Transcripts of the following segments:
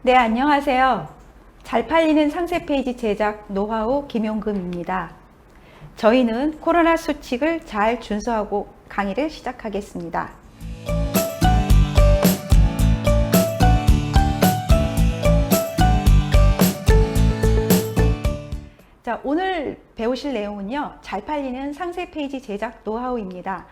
네, 안녕하세요. 잘 팔리는 상세 페이지 제작 노하우 김용금입니다. 저희는 코로나 수칙을 잘 준수하고 강의를 시작하겠습니다. 자, 오늘 배우실 내용은요, 잘 팔리는 상세 페이지 제작 노하우입니다.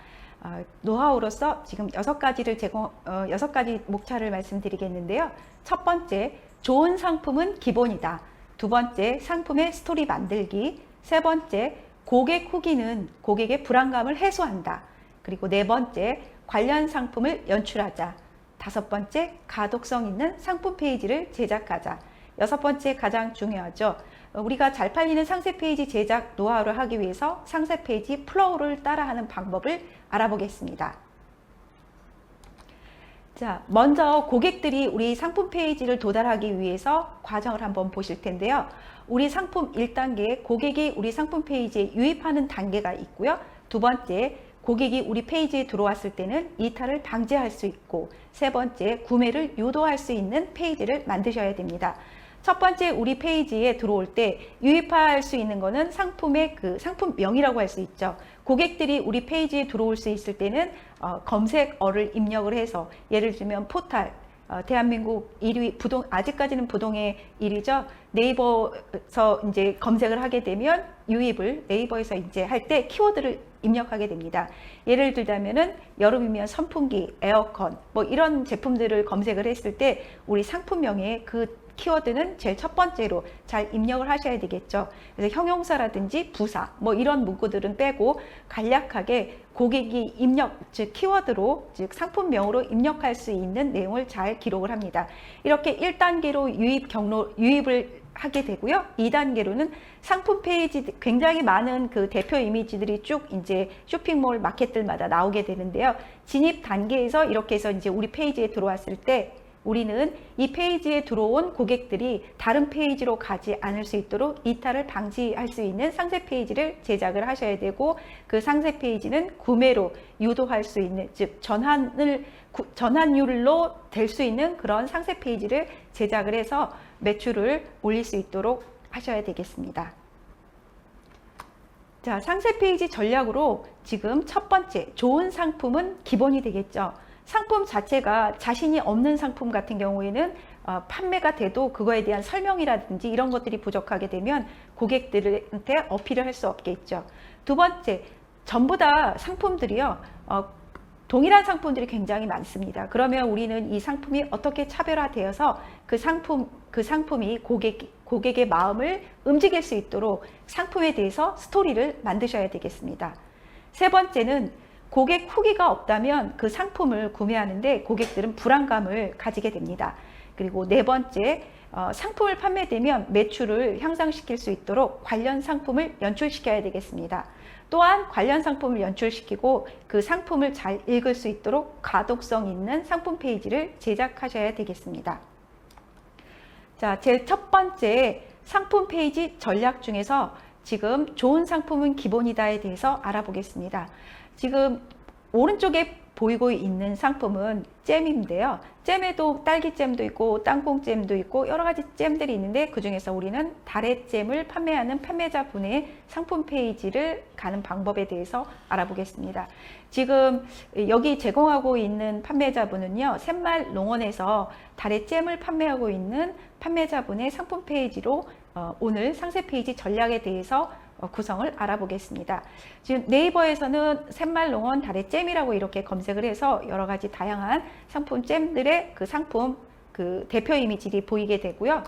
노하우로서 지금 6가지 목차를 말씀드리겠는데요. 첫 번째, 좋은 상품은 기본이다. 두 번째, 상품의 스토리 만들기. 세 번째, 고객 후기는 고객의 불안감을 해소한다. 그리고 네 번째, 관련 상품을 연출하자. 다섯 번째, 가독성 있는 상품 페이지를 제작하자. 여섯 번째, 가장 중요하죠. 우리가 잘 팔리는 상세 페이지 제작 노하우를 하기 위해서 상세 페이지 플로우를 따라하는 방법을 알아보겠습니다. 자, 먼저 고객들이 우리 상품 페이지를 도달하기 위해서 과정을 한번 보실 텐데요. 우리 상품 1단계, 고객이 우리 상품 페이지에 유입하는 단계가 있고요. 두 번째, 고객이 우리 페이지에 들어왔을 때는 이탈을 방지할 수 있고, 세 번째, 구매를 유도할 수 있는 페이지를 만드셔야 됩니다. 첫 번째, 우리 페이지에 들어올 때 유입할 수 있는 거는 상품의 상품명이라고 할 수 있죠. 고객들이 우리 페이지에 들어올 수 있을 때는 검색어를 입력을 해서, 예를 들면 포탈, 대한민국 1위 아직까지는 부동의 1위죠. 네이버에서 이제 검색을 하게 되면 유입을 네이버에서 이제 할 때 키워드를 입력하게 됩니다. 예를 들자면은 여름이면 선풍기, 에어컨, 뭐 이런 제품들을 검색을 했을 때 우리 상품명에 그 키워드는 제일 첫 번째로 잘 입력을 하셔야 되겠죠. 그래서 형용사라든지 부사 뭐 이런 문구들은 빼고 간략하게 고객이 입력, 즉 키워드로, 즉 상품명으로 입력할 수 있는 내용을 잘 기록을 합니다. 이렇게 1단계로 유입을 하게 되고요. 2단계로는 상품 페이지 굉장히 많은 그 대표 이미지들이 쭉 이제 쇼핑몰 마켓들마다 나오게 되는데요. 진입 단계에서 이렇게 해서 이제 우리 페이지에 들어왔을 때 우리는 이 페이지에 들어온 고객들이 다른 페이지로 가지 않을 수 있도록 이탈을 방지할 수 있는 상세 페이지를 제작을 하셔야 되고, 그 상세 페이지는 구매로 유도할 수 있는, 즉 전환율로 될 수 있는 그런 상세 페이지를 제작을 해서 매출을 올릴 수 있도록 하셔야 되겠습니다. 자, 상세 페이지 전략으로 지금 첫 번째, 좋은 상품은 기본이 되겠죠. 상품 자체가 자신이 없는 상품 같은 경우에는 판매가 돼도 그거에 대한 설명이라든지 이런 것들이 부족하게 되면 고객들한테 어필을 할 수 없겠죠. 두 번째, 전부 다 상품들이요, 동일한 상품들이 굉장히 많습니다. 그러면 우리는 이 상품이 어떻게 차별화되어서 그 상품이 고객의 마음을 움직일 수 있도록 상품에 대해서 스토리를 만드셔야 되겠습니다. 세 번째는 고객 후기가 없다면 그 상품을 구매하는데 고객들은 불안감을 가지게 됩니다. 그리고 네 번째, 상품을 판매되면 매출을 향상시킬 수 있도록 관련 상품을 연출시켜야 되겠습니다. 또한 관련 상품을 연출시키고 그 상품을 잘 읽을 수 있도록 가독성 있는 상품 페이지를 제작하셔야 되겠습니다. 자, 제 첫 번째 상품 페이지 전략 중에서 지금 좋은 상품은 기본이다에 대해서 알아보겠습니다. 지금 오른쪽에 보이고 있는 상품은 잼인데요. 잼에도 딸기잼도 있고 땅콩잼도 있고 여러 가지 잼들이 있는데, 그 중에서 우리는 다래잼을 판매하는 판매자분의 상품 페이지를 가는 방법에 대해서 알아보겠습니다. 지금 여기 제공하고 있는 판매자분은요, 샘말 농원에서 다래잼을 판매하고 있는 판매자분의 상품 페이지로 오늘 상세 페이지 전략에 대해서 구성을 알아보겠습니다. 지금 네이버에서는 샘말농원 다래잼이라고 이렇게 검색을 해서 여러 가지 다양한 상품 잼들의 그 상품 대표 이미지들이 보이게 되고요.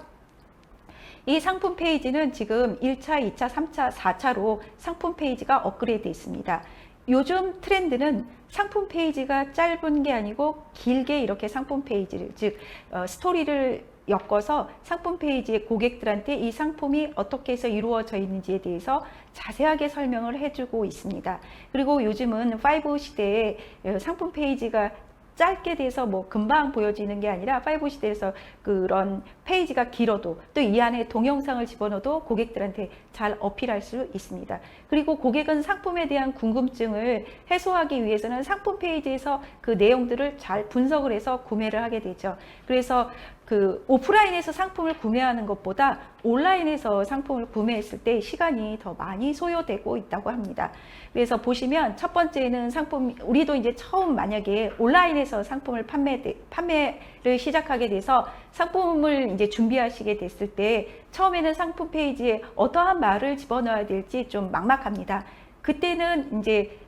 이 상품 페이지는 지금 1차, 2차, 3차, 4차로 상품 페이지가 업그레이드 있습니다. 요즘 트렌드는 상품 페이지가 짧은 게 아니고 길게 이렇게 상품 페이지를, 즉 스토리를 엮어서 상품 페이지에 고객들한테 이 상품이 어떻게 해서 이루어져 있는지에 대해서 자세하게 설명을 해주고 있습니다. 그리고 요즘은 5 시대에 상품 페이지가 짧게 돼서 뭐 금방 보여지는 게 아니라 5 시대에서 그런 페이지가 길어도 또 이 안에 동영상을 집어넣어도 고객들한테 잘 어필할 수 있습니다. 그리고 고객은 상품에 대한 궁금증을 해소하기 위해서는 상품 페이지에서 그 내용들을 잘 분석을 해서 구매를 하게 되죠. 그래서 그 오프라인에서 상품을 구매하는 것보다 온라인에서 상품을 구매했을 때 시간이 더 많이 소요되고 있다고 합니다. 그래서 보시면 첫 번째는 상품, 우리도 이제 처음 만약에 온라인에서 상품을 판매를 시작하게 돼서 상품을 이제 준비하시게 됐을 때 처음에는 상품 페이지에 어떠한 말을 집어넣어야 될지 좀 막막합니다. 그때는 이제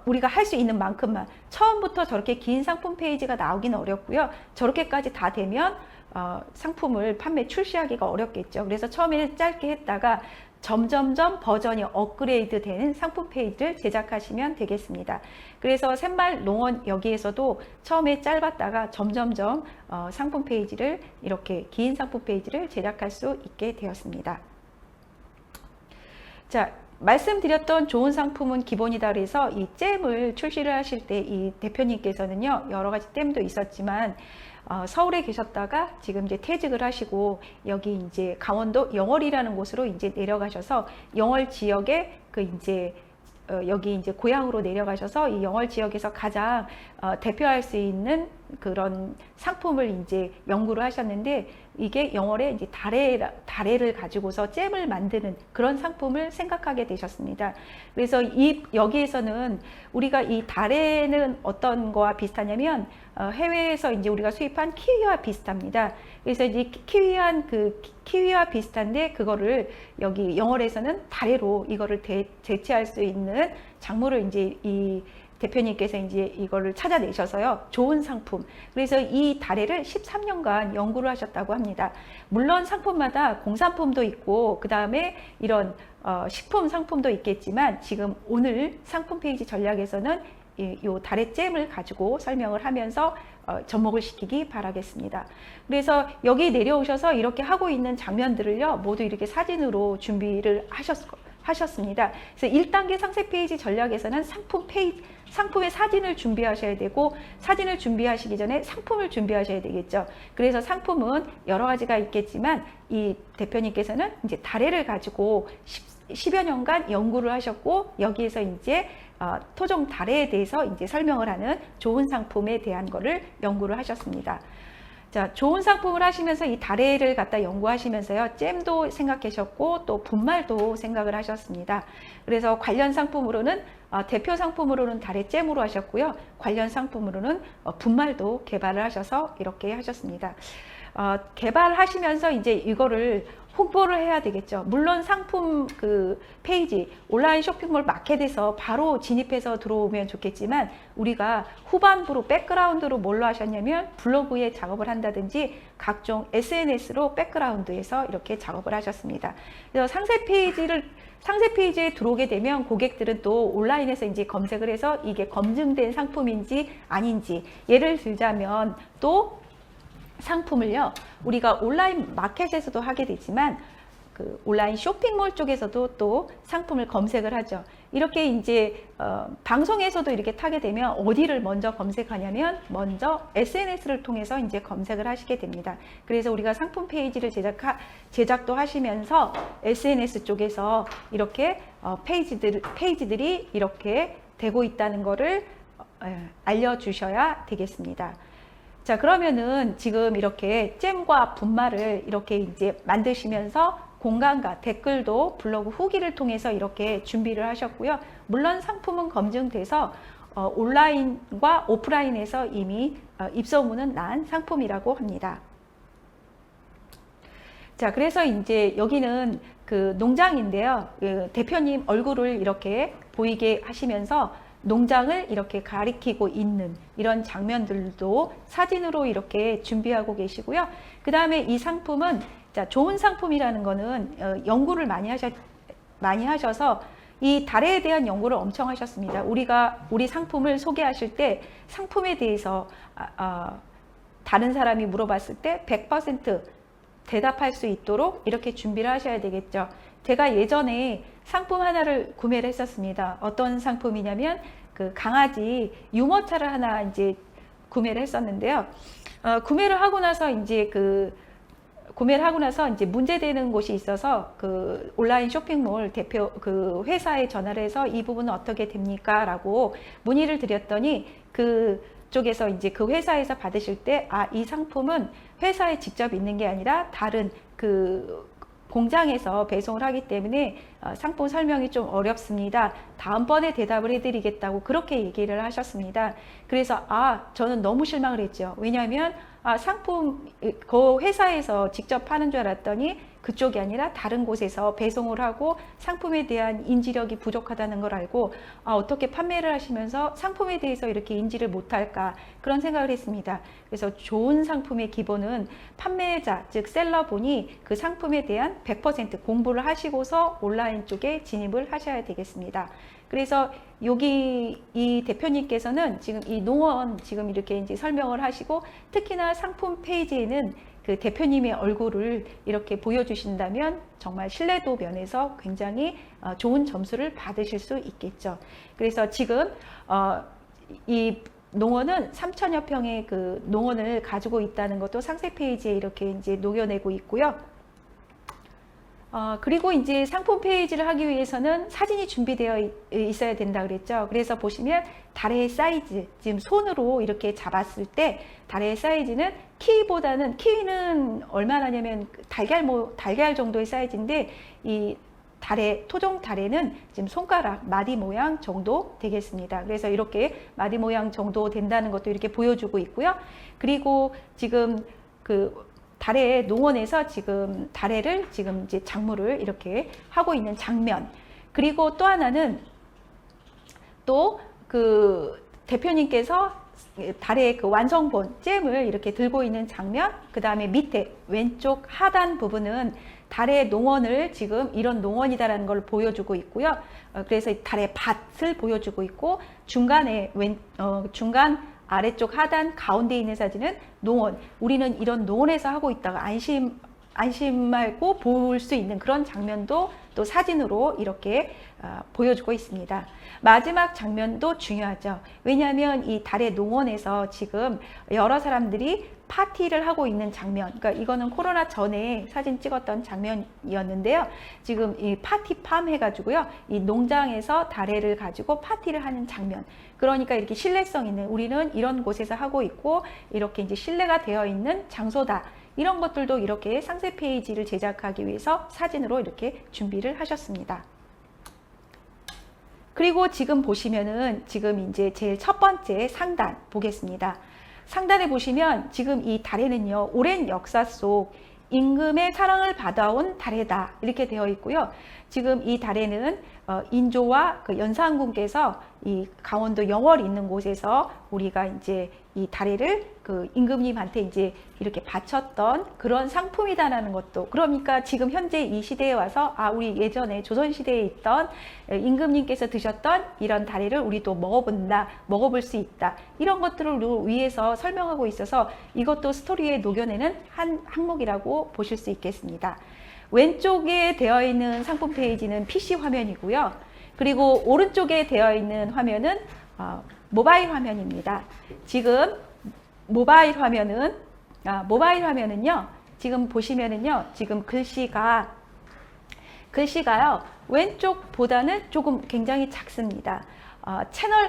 우리가 할 수 있는 만큼만, 처음부터 저렇게 긴 상품 페이지가 나오기는 어렵고요. 저렇게까지 다 되면 상품을 출시하기가 어렵겠죠. 그래서 처음에는 짧게 했다가 점점점 버전이 업그레이드 되는 상품 페이지를 제작하시면 되겠습니다. 그래서 샘말 농원 여기에서도 처음에 짧았다가 점점점 상품 페이지를, 이렇게 긴 상품 페이지를 제작할 수 있게 되었습니다. 자, 말씀드렸던 좋은 상품은 기본이다 그래서 이 잼을 출시를 하실 때 이 대표님께서는요, 여러 가지 잼도 있었지만 서울에 계셨다가 지금 이제 퇴직을 하시고 여기 이제 강원도 영월이라는 곳으로 이제 내려가셔서 영월 지역에 그 이제 여기 이제 고향으로 내려가셔서 이 영월 지역에서 가장 대표할 수 있는 그런 상품을 이제 연구를 하셨는데, 이게 영월에 이제 다래를 가지고서 잼을 만드는 그런 상품을 생각하게 되셨습니다. 그래서 여기에서는 우리가 이 다래는 어떤 거와 비슷하냐면 해외에서 이제 우리가 수입한 키위와 비슷합니다. 그래서 이제 키위와 비슷한데 그거를 여기 영월에서는 다래로 이거를 대체할 수 있는 작물을 이제 이 대표님께서 이제 이거를 찾아내셔서요, 좋은 상품. 그래서 이 다래를 13년간 연구를 하셨다고 합니다. 물론 상품마다 공산품도 있고, 그 다음에 이런 식품 상품도 있겠지만, 지금 오늘 상품 페이지 전략에서는 이 다래잼을 가지고 설명을 하면서 접목을 시키기 바라겠습니다. 그래서 여기 내려오셔서 이렇게 하고 있는 장면들을요, 모두 이렇게 사진으로 준비를 하셨습니다. 그래서 1단계 상세 페이지 전략에서는 상품의 사진을 준비하셔야 되고, 사진을 준비하시기 전에 상품을 준비하셔야 되겠죠. 그래서 상품은 여러 가지가 있겠지만 이 대표님께서는 이제 다래를 가지고 10여 년간 연구를 하셨고, 여기에서 이제 토종 다래에 대해서 이제 설명을 하는 좋은 상품에 대한 거를 연구를 하셨습니다. 자, 좋은 상품을 하시면서 이 다래를 갖다 연구하시면서요, 잼도 생각하셨고 또 분말도 생각을 하셨습니다. 그래서 관련 상품으로는 대표 상품으로는 다래잼으로 하셨고요, 관련 상품으로는 분말도 개발을 하셔서 이렇게 하셨습니다. 개발하시면서 이제 이거를 홍보를 해야 되겠죠. 물론 상품 그 페이지, 온라인 쇼핑몰 마켓에서 바로 진입해서 들어오면 좋겠지만, 우리가 후반부로 백그라운드로 뭘로 하셨냐면 블로그에 작업을 한다든지 각종 SNS로 백그라운드에서 이렇게 작업을 하셨습니다. 그래서 상세 페이지에 들어오게 되면 고객들은 또 온라인에서 이제 검색을 해서 이게 검증된 상품인지 아닌지, 예를 들자면 또 상품을요, 우리가 온라인 마켓에서도 하게 되지만 그 온라인 쇼핑몰 쪽에서도 또 상품을 검색을 하죠. 이렇게 이제 방송에서도 이렇게 타게 되면 어디를 먼저 검색하냐면 먼저 SNS를 통해서 이제 검색을 하시게 됩니다. 그래서 우리가 상품 페이지를 제작도 하시면서 SNS 쪽에서 이렇게 페이지들이 이렇게 되고 있다는 거를 알려주셔야 되겠습니다. 자, 그러면은 지금 이렇게 잼과 분말을 이렇게 이제 만드시면서 공간과 댓글도 블로그 후기를 통해서 이렇게 준비를 하셨고요. 물론 상품은 검증돼서 온라인과 오프라인에서 이미 입소문은 난 상품이라고 합니다. 자, 그래서 이제 여기는 그 농장인데요. 그 대표님 얼굴을 이렇게 보이게 하시면서 농장을 이렇게 가리키고 있는 이런 장면들도 사진으로 이렇게 준비하고 계시고요. 그 다음에 이 상품은, 자, 좋은 상품이라는 거는 연구를 많이 하셔서 이 다래에 대한 연구를 엄청 하셨습니다. 우리 상품을 소개하실 때 상품에 대해서 다른 사람이 물어봤을 때 100% 대답할 수 있도록 이렇게 준비를 하셔야 되겠죠. 제가 예전에 상품 하나를 구매를 했었습니다. 어떤 상품이냐면 그 강아지 유모차를 하나 이제 구매를 했었는데요. 구매를 하고 나서 이제 문제되는 곳이 있어서 그 온라인 쇼핑몰 대표 그 회사에 전화를 해서 이 부분은 어떻게 됩니까? 라고 문의를 드렸더니 그 쪽에서 이제 그 회사에서 받으실 때, 아, 이 상품은 회사에 직접 있는 게 아니라 다른 그 공장에서 배송을 하기 때문에 상품 설명이 좀 어렵습니다. 다음번에 대답을 해드리겠다고 그렇게 얘기를 하셨습니다. 그래서 저는 너무 실망을 했죠. 왜냐하면 상품 그 회사에서 직접 파는 줄 알았더니 그쪽이 아니라 다른 곳에서 배송을 하고 상품에 대한 인지력이 부족하다는 걸 알고 어떻게 판매를 하시면서 상품에 대해서 이렇게 인지를 못할까 그런 생각을 했습니다. 그래서 좋은 상품의 기본은 판매자 즉 셀러분이 그 상품에 대한 100% 공부를 하시고서 온라인 쪽에 진입을 하셔야 되겠습니다. 그래서 여기 이 대표님께서는 지금 이 농원 지금 이렇게 이제 설명을 하시고 특히나 상품 페이지에는 그 대표님의 얼굴을 이렇게 보여주신다면 정말 신뢰도 면에서 굉장히 좋은 점수를 받으실 수 있겠죠. 그래서 지금 이 농원은 3,000여 평의 그 농원을 가지고 있다는 것도 상세 페이지에 이렇게 이제 녹여내고 있고요. 그리고 이제 상품 페이지를 하기 위해서는 사진이 준비되어 있어야 된다 그랬죠. 그래서 보시면 다래의 사이즈, 지금 손으로 이렇게 잡았을 때 다래의 사이즈는 키위보다는, 키위는 얼마나냐면 달걀 정도의 사이즈인데 이 다래, 토종 다래는 지금 손가락, 마디 모양 정도 되겠습니다. 그래서 이렇게 마디 모양 정도 된다는 것도 이렇게 보여주고 있고요. 그리고 지금 그 다래 농원에서 지금 다래를 지금 이제 작물을 이렇게 하고 있는 장면. 그리고 또 하나는 또 그 대표님께서 다래의 그 완성본 잼을 이렇게 들고 있는 장면. 그 다음에 밑에 왼쪽 하단 부분은 다래 농원을 지금 이런 농원이다라는 걸 보여주고 있고요. 그래서 다래 밭을 보여주고 있고 중간에 중간 아래쪽 하단 가운데 있는 사진은 농원. 우리는 이런 농원에서 하고 있다가 안심하고 볼 수 있는 그런 장면도 또 사진으로 이렇게 보여주고 있습니다. 마지막 장면도 중요하죠. 왜냐하면 이 다래 농원에서 지금 여러 사람들이 파티를 하고 있는 장면, 그러니까 이거는 코로나 전에 사진 찍었던 장면이었는데요. 지금 이 파티팜 해가지고요, 이 농장에서 다래를 가지고 파티를 하는 장면. 그러니까 이렇게 신뢰성 있는, 우리는 이런 곳에서 하고 있고 이렇게 이제 신뢰가 되어 있는 장소다. 이런 것들도 이렇게 상세 페이지를 제작하기 위해서 사진으로 이렇게 준비를 하셨습니다. 그리고 지금 보시면은 지금 이제 제일 첫 번째 상단 보겠습니다. 상단에 보시면 지금 이 다래는요, 오랜 역사 속 임금의 사랑을 받아온 다래다 이렇게 되어 있고요. 지금 이 다래는 인조와 그 연산군께서 이 강원도 영월 있는 곳에서 우리가 이제 이 다래를 그 임금님한테 이제 이렇게 바쳤던 그런 상품이다라는 것도, 그러니까 지금 현재 이 시대에 와서 우리 예전에 조선시대에 있던 임금님께서 드셨던 이런 다래를 우리도 먹어볼 수 있다, 이런 것들을 위해서 설명하고 있어서 이것도 스토리에 녹여내는 한 항목이라고 보실 수 있겠습니다. 왼쪽에 되어 있는 상품 페이지는 PC 화면이고요. 그리고 오른쪽에 되어 있는 화면은 모바일 화면입니다. 지금 모바일 화면은요, 지금 보시면은요, 지금 글씨가요, 왼쪽보다는 조금 굉장히 작습니다.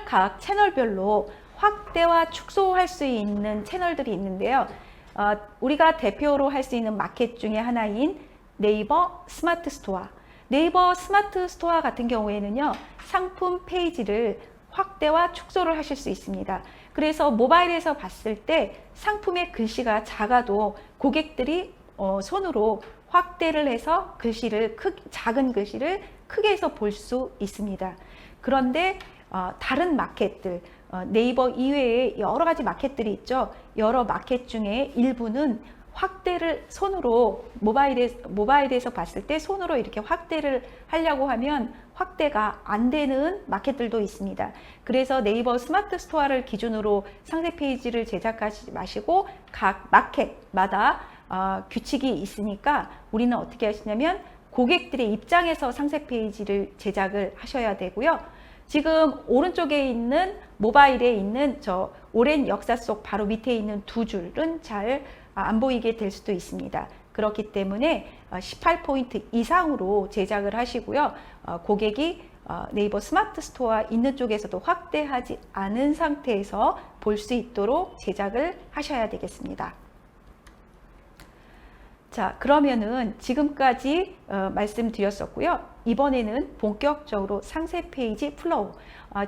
각 채널별로 확대와 축소할 수 있는 채널들이 있는데요. 우리가 대표로 할 수 있는 마켓 중에 하나인 네이버 스마트 스토어. 네이버 스마트 스토어 같은 경우에는요, 상품 페이지를 확대와 축소를 하실 수 있습니다. 그래서 모바일에서 봤을 때 상품의 글씨가 작아도 고객들이 손으로 확대를 해서 작은 글씨를 크게 해서 볼 수 있습니다. 그런데 다른 마켓들, 네이버 이외에 여러 가지 마켓들이 있죠. 여러 마켓 중에 일부는 확대를 손으로 모바일에서 봤을 때 손으로 이렇게 확대를 하려고 하면 확대가 안 되는 마켓들도 있습니다. 그래서 네이버 스마트 스토어를 기준으로 상세 페이지를 제작하지 마시고 각 마켓마다 규칙이 있으니까 우리는 어떻게 하시냐면 고객들의 입장에서 상세 페이지를 제작을 하셔야 되고요. 지금 오른쪽에 있는 모바일에 있는 저 오랜 역사 속 바로 밑에 있는 두 줄은 잘 안 보이게 될 수도 있습니다. 그렇기 때문에 18포인트 이상으로 제작을 하시고요. 고객이 네이버 스마트 스토어 있는 쪽에서도 확대하지 않은 상태에서 볼 수 있도록 제작을 하셔야 되겠습니다. 자, 그러면은 지금까지 말씀드렸었고요. 이번에는 본격적으로 상세 페이지 플로우.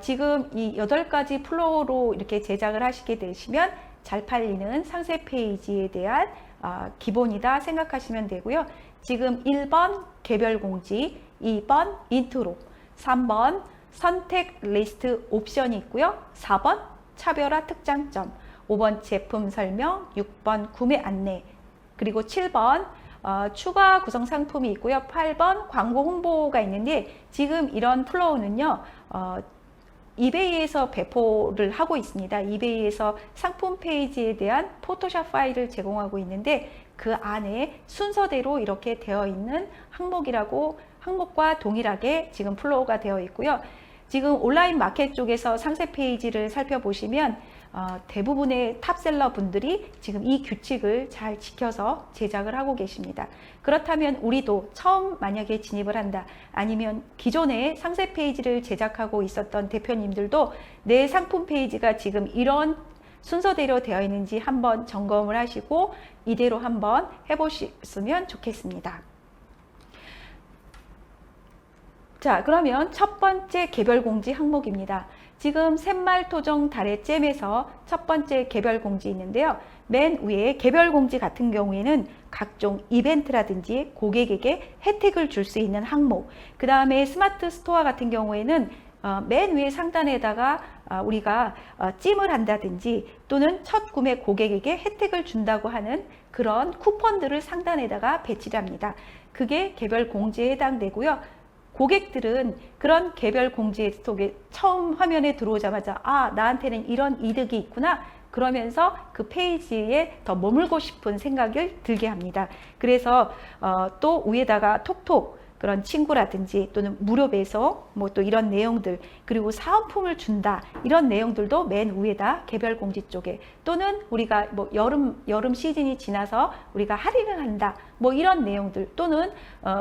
지금 이 8가지 플로우로 이렇게 제작을 하시게 되시면 잘 팔리는 상세 페이지에 대한 기본이다 생각하시면 되고요. 지금 1번 개별 공지, 2번 인트로, 3번 선택 리스트 옵션이 있고요. 4번 차별화 특장점, 5번 제품 설명, 6번 구매 안내, 그리고 7번 추가 구성 상품이 있고요. 8번 광고 홍보가 있는데 지금 이런 플로우는요. 이베이에서 배포를 하고 있습니다. 이베이에서 상품 페이지에 대한 포토샵 파일을 제공하고 있는데 그 안에 순서대로 이렇게 되어 있는 항목과 동일하게 지금 플로우가 되어 있고요. 지금 온라인 마켓 쪽에서 상세 페이지를 살펴보시면 대부분의 탑셀러 분들이 지금 이 규칙을 잘 지켜서 제작을 하고 계십니다. 그렇다면 우리도 처음 만약에 진입을 한다, 아니면 기존에 상세 페이지를 제작하고 있었던 대표님들도 내 상품 페이지가 지금 이런 순서대로 되어 있는지 한번 점검을 하시고 이대로 한번 해보셨으면 좋겠습니다. 자, 그러면 첫 번째 개별 공지 항목입니다. 지금 샘말 토종 달의잼에서 첫 번째 개별 공지 있는데요. 맨 위에 개별 공지 같은 경우에는 각종 이벤트라든지 고객에게 혜택을 줄 수 있는 항목, 그 다음에 스마트 스토어 같은 경우에는 맨 위에 상단에다가 우리가 찜을 한다든지 또는 첫 구매 고객에게 혜택을 준다고 하는 그런 쿠폰들을 상단에다가 배치를 합니다. 그게 개별 공지에 해당되고요. 고객들은 그런 개별 공지 속에 처음 화면에 들어오자마자 나한테는 이런 이득이 있구나 그러면서 그 페이지에 더 머물고 싶은 생각을 들게 합니다. 그래서 또 위에다가 톡톡 그런 친구라든지 또는 무료 배송 뭐 또 이런 내용들, 그리고 사은품을 준다 이런 내용들도 맨 위에다 개별 공지 쪽에, 또는 우리가 뭐 여름 시즌이 지나서 우리가 할인을 한다 뭐 이런 내용들, 또는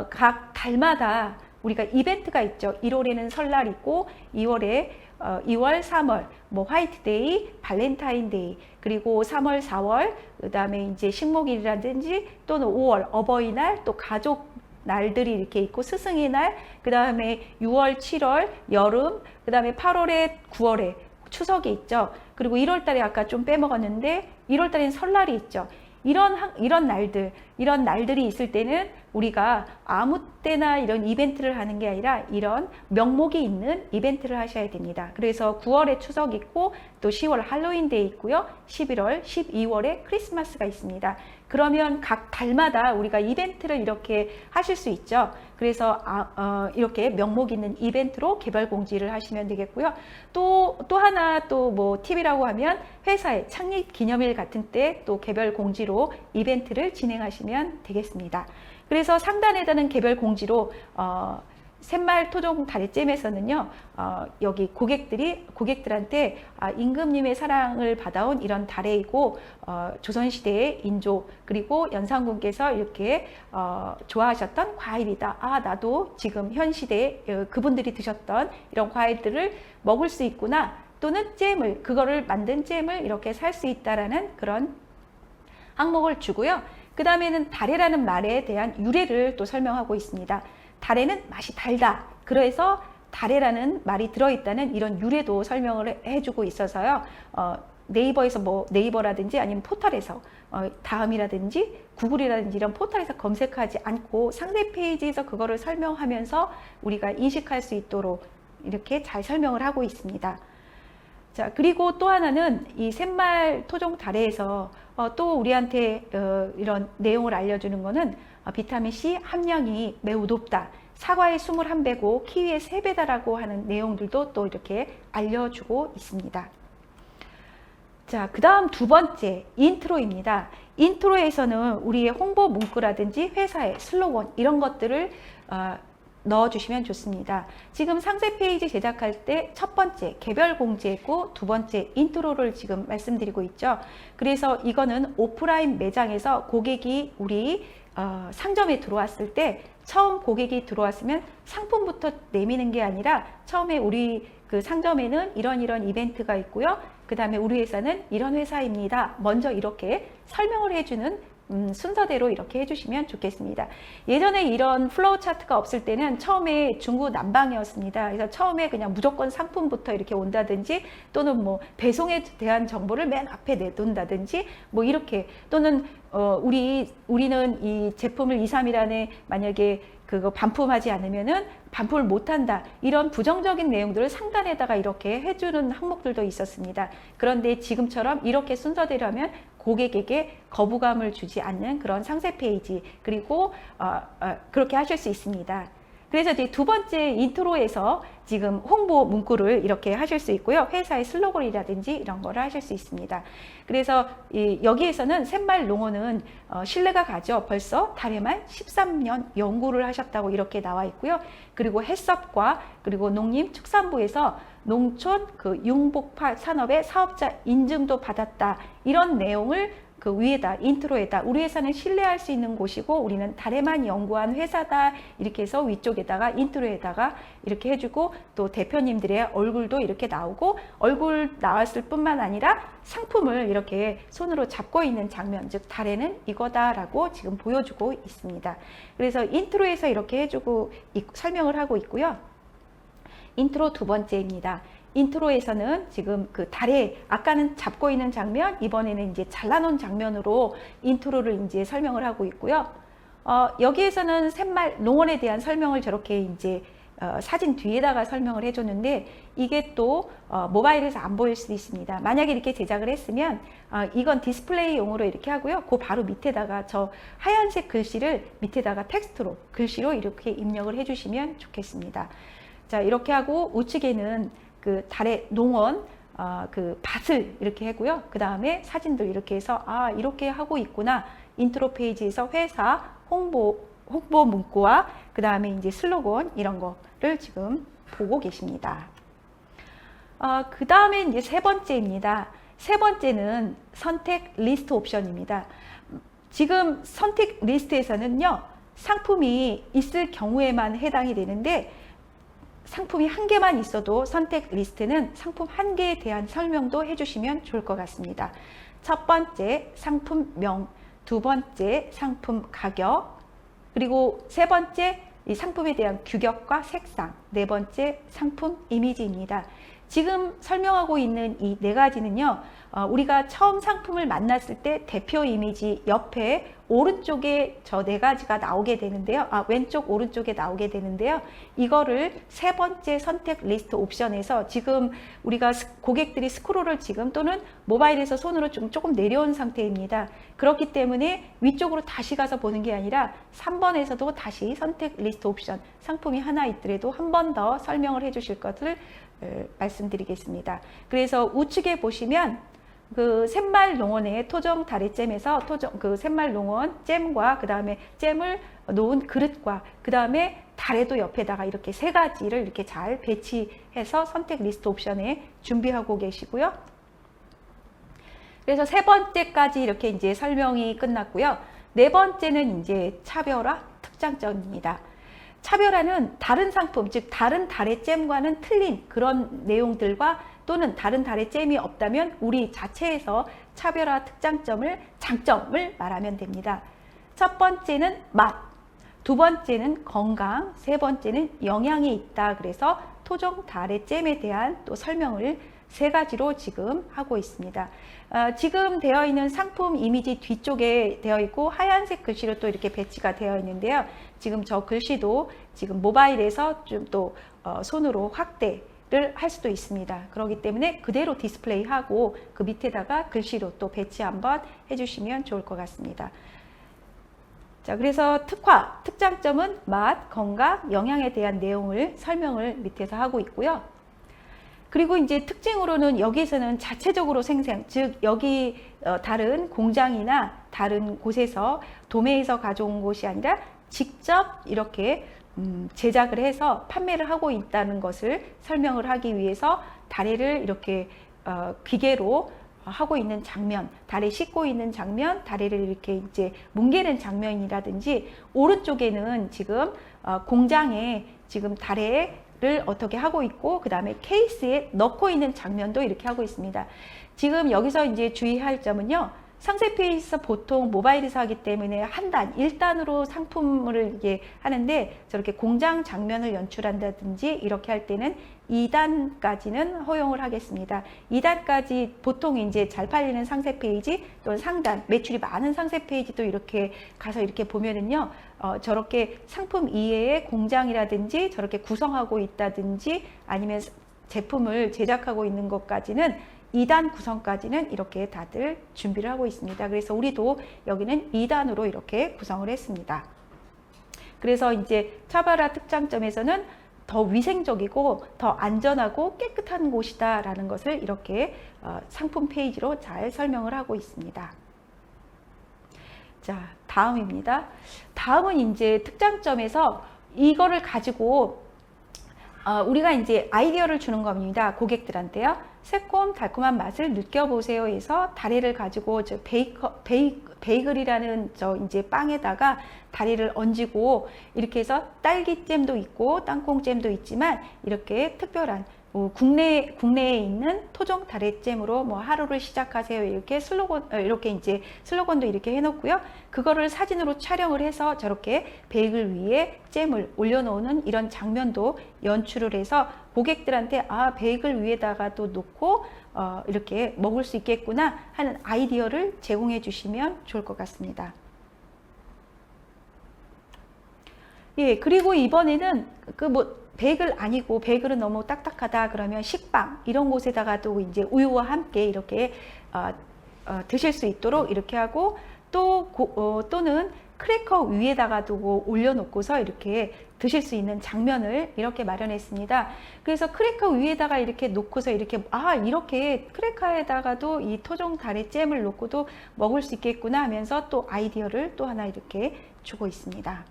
각 달마다 우리가 이벤트가 있죠. 1월에는 설날 있고 2월, 3월 뭐 화이트데이, 발렌타인데이, 그리고 3월, 4월 그다음에 이제 식목일이라든지 또는 5월 어버이날, 또 가족 날들이 이렇게 있고 스승의 날, 그다음에 6월, 7월 여름, 그다음에 8월에 9월에 추석이 있죠. 그리고 1월 달에 아까 좀 빼먹었는데 1월 달에는 설날이 있죠. 이런 날들이 있을 때는 우리가 아무 때나 이런 이벤트를 하는 게 아니라 이런 명목이 있는 이벤트를 하셔야 됩니다. 그래서 9월에 추석 있고 또 10월 할로윈데이 있고요. 11월, 12월에 크리스마스가 있습니다. 그러면 각 달마다 우리가 이벤트를 이렇게 하실 수 있죠. 그래서 이렇게 명목 있는 이벤트로 개별 공지를 하시면 되겠고요. 또 하나 또 뭐 팁이라고 하면 회사의 창립 기념일 같은 때 또 개별 공지로 이벤트를 진행하시면 되겠습니다. 그래서 상단에다는 개별 공지로 샘말 토종 다리잼에서는요, 여기 고객들한테 임금님의 사랑을 받아온 이런 다래이고, 조선시대의 인조, 그리고 연산군께서 이렇게 좋아하셨던 과일이다. 나도 지금 현 시대에 그분들이 드셨던 이런 과일들을 먹을 수 있구나. 또는 그거를 만든 잼을 이렇게 살 수 있다라는 그런 항목을 주고요. 그 다음에는 다래라는 말에 대한 유래를 또 설명하고 있습니다. 다래는 맛이 달다. 그래서 다래라는 말이 들어있다는 이런 유래도 설명을 해주고 있어서요. 네이버에서 네이버라든지 아니면 포털에서 다음이라든지 구글이라든지 이런 포털에서 검색하지 않고 상세 페이지에서 그거를 설명하면서 우리가 인식할 수 있도록 이렇게 잘 설명을 하고 있습니다. 자, 그리고 또 하나는 이 샘말 토종 다래에서 또 우리한테 이런 내용을 알려주는 거는 비타민C 함량이 매우 높다. 사과의 21배고 키위의 3배다라고 하는 내용들도 또 이렇게 알려주고 있습니다. 자, 그 다음 두 번째 인트로입니다. 인트로에서는 우리의 홍보 문구라든지 회사의 슬로건 이런 것들을 넣어주시면 좋습니다. 지금 상세 페이지 제작할 때 첫 번째 개별 공지했고 두 번째 인트로를 지금 말씀드리고 있죠. 그래서 이거는 오프라인 매장에서 고객이 우리 상점에 들어왔을 때 처음 고객이 들어왔으면 상품부터 내미는 게 아니라 처음에 우리 그 상점에는 이런 이벤트가 있고요. 그 다음에 우리 회사는 이런 회사입니다. 먼저 이렇게 설명을 해주는 순서대로 이렇게 해주시면 좋겠습니다. 예전에 이런 플로우 차트가 없을 때는 처음에 중구난방이었습니다. 그래서 처음에 그냥 무조건 상품부터 이렇게 온다든지 또는 뭐 배송에 대한 정보를 맨 앞에 내둔다든지 뭐 이렇게 또는 우리는 이 제품을 2, 3일 안에 만약에 그거 반품하지 않으면은 반품을 못한다. 이런 부정적인 내용들을 상단에다가 이렇게 해주는 항목들도 있었습니다. 그런데 지금처럼 이렇게 순서대로 하면 고객에게 거부감을 주지 않는 그런 상세 페이지 그리고 그렇게 하실 수 있습니다. 그래서 이제 두 번째 인트로에서 지금 홍보 문구를 이렇게 하실 수 있고요. 회사의 슬로건이라든지 이런 거를 하실 수 있습니다. 그래서 여기에서는 샘말 농어는 신뢰가 가죠. 벌써 달에만 13년 연구를 하셨다고 이렇게 나와 있고요. 그리고 해썹과 그리고 농림축산부에서 농촌 그 융복파 산업의 사업자 인증도 받았다. 이런 내용을 그 위에다 인트로에다 우리 회사는 신뢰할 수 있는 곳이고 우리는 달에만 연구한 회사다 이렇게 해서 위쪽에다가 인트로에다가 이렇게 해주고 또 대표님들의 얼굴도 이렇게 나오고 얼굴 나왔을 뿐만 아니라 상품을 이렇게 손으로 잡고 있는 장면 즉 달에는 이거다라고 지금 보여주고 있습니다. 그래서 인트로에서 이렇게 해주고 설명을 하고 있고요. 인트로 두 번째입니다. 인트로에서는 지금 그 달에 아까는 잡고 있는 장면, 이번에는 이제 잘라놓은 장면으로 인트로를 이제 설명을 하고 있고요. 여기에서는 샘말 농원에 대한 설명을 저렇게 이제 사진 뒤에다가 설명을 해줬는데 이게 또 모바일에서 안 보일 수도 있습니다. 만약에 이렇게 제작을 했으면 이건 디스플레이용으로 이렇게 하고요. 그 바로 밑에다가 저 하얀색 글씨를 밑에다가 텍스트로 글씨로 이렇게 입력을 해주시면 좋겠습니다. 자 이렇게 하고 우측에는 그 달의 농원 그 밭을 이렇게 하고요. 그 다음에 사진들 이렇게 해서 이렇게 하고 있구나. 인트로 페이지에서 회사 홍보 문구와 그 다음에 이제 슬로건 이런 거를 지금 보고 계십니다. 그 다음에 이제 세 번째입니다. 세 번째는 선택 리스트 옵션입니다. 지금 선택 리스트에서는요, 상품이 있을 경우에만 해당이 되는데 상품이 한 개만 있어도 선택 리스트는 상품 한 개에 대한 설명도 해주시면 좋을 것 같습니다. 첫 번째 상품명, 두 번째 상품 가격, 그리고 세 번째 이 상품에 대한 규격과 색상, 네 번째 상품 이미지입니다. 지금 설명하고 있는 이 네 가지는요, 우리가 처음 상품을 만났을 때 대표 이미지 옆에 오른쪽에 저 네 가지가 나오게 되는데요. 왼쪽 오른쪽에 나오게 되는데요. 이거를 세 번째 선택 리스트 옵션에서 지금 우리가 고객들이 스크롤을 지금 또는 모바일에서 손으로 조금 내려온 상태입니다. 그렇기 때문에 위쪽으로 다시 가서 보는 게 아니라 3번에서도 다시 선택 리스트 옵션 상품이 하나 있더라도 한 번 더 설명을 해 주실 것을 말씀드리겠습니다. 그래서 우측에 보시면 그 샘말 농원의 토종 다래잼에서 그 샘말 농원 잼과 그 다음에 잼을 놓은 그릇과 그 다음에 달에도 옆에다가 이렇게 세 가지를 이렇게 잘 배치해서 선택 리스트 옵션에 준비하고 계시고요. 그래서 세 번째까지 이렇게 이제 설명이 끝났고요. 네 번째는 이제 차별화 특장점입니다. 차별화는 다른 상품, 즉 다른 다래잼과는 틀린 그런 내용들과 또는 다른 다래잼이 없다면 우리 자체에서 차별화 특장점을, 장점을 말하면 됩니다. 첫 번째는 맛, 두 번째는 건강, 세 번째는 영양이 있다. 그래서 토종 다래잼에 대한 또 설명을 세 가지로 지금 하고 있습니다. 지금 되어 있는 상품 이미지 뒤쪽에 되어 있고 하얀색 글씨로 또 이렇게 배치가 되어 있는데요. 지금 저 글씨도 지금 모바일에서 좀 또 손으로 확대를 할 수도 있습니다. 그렇기 때문에 그대로 디스플레이하고 그 밑에다가 글씨로 또 배치 한번 해주시면 좋을 것 같습니다. 자, 그래서 특장점은 맛, 건강, 영양에 대한 내용을 설명을 밑에서 하고 있고요. 그리고 이제 특징으로는 여기에서는 자체적으로 생산, 즉 여기 다른 공장이나 다른 곳에서 도매에서 가져온 것이 아니라 직접 이렇게 제작을 해서 판매를 하고 있다는 것을 설명을 하기 위해서 다래를 이렇게 기계로 하고 있는 장면, 다리 씻고 있는 장면, 다리를 이렇게 이제 뭉개는 장면이라든지, 오른쪽에는 지금 공장에 지금 다리를 어떻게 하고 있고, 그 다음에 케이스에 넣고 있는 장면도 이렇게 하고 있습니다. 지금 여기서 이제 주의할 점은요, 상세 페이지에서 보통 모바일에서 하기 때문에 한 단, 1단으로 상품을 이게 하는데, 저렇게 공장 장면을 연출한다든지 이렇게 할 때는 2단까지는 허용을 하겠습니다. 2단까지 보통 이제 잘 팔리는 상세 페이지 또는 상단, 매출이 많은 상세 페이지도 이렇게 가서 이렇게 보면은요, 저렇게 상품 이외에 공장이라든지 저렇게 구성하고 있다든지 아니면 제품을 제작하고 있는 것까지는 2단 구성까지는 이렇게 다들 준비를 하고 있습니다. 그래서 우리도 여기는 2단으로 이렇게 구성을 했습니다. 그래서 이제 차바라 특장점에서는 더 위생적이고 더 안전하고 깨끗한 곳이다 라는 것을 이렇게 상품 페이지로 잘 설명을 하고 있습니다. 자, 다음입니다. 다음은 이제 특장점에서 이거를 가지고 우리가 이제 아이디어를 주는 겁니다. 고객들한테요. 새콤 달콤한 맛을 느껴보세요 해서 다리를 가지고 저 베이글이라는 저 이제 빵에다가 다리를 얹고 이렇게 해서 딸기잼도 있고 땅콩잼도 있지만 이렇게 특별한 국내에 있는 토종 다래잼으로 뭐 하루를 시작하세요 이렇게 이렇게 이제 슬로건도 이렇게 해놓고요. 그거를 사진으로 촬영을 해서 저렇게 베이글 위에 잼을 올려놓는 이런 장면도 연출을 해서 고객들한테 베이글 위에다가도 놓고 이렇게 먹을 수 있겠구나 하는 아이디어를 제공해 주시면 좋을 것 같습니다. 예, 그리고 이번에는 베이글 아니고 베이글은 너무 딱딱하다 그러면 식빵 이런 곳에다가도 이제 우유와 함께 이렇게 드실 수 있도록 이렇게 하고 또는 크래커 위에다가 두고 올려놓고서 이렇게 드실 수 있는 장면을 이렇게 마련했습니다. 그래서 크래커 위에다가 이렇게 놓고서 이렇게 이렇게 크래커에다가도 이 토종 다래잼을 놓고도 먹을 수 있겠구나 하면서 또 아이디어를 또 하나 이렇게 주고 있습니다.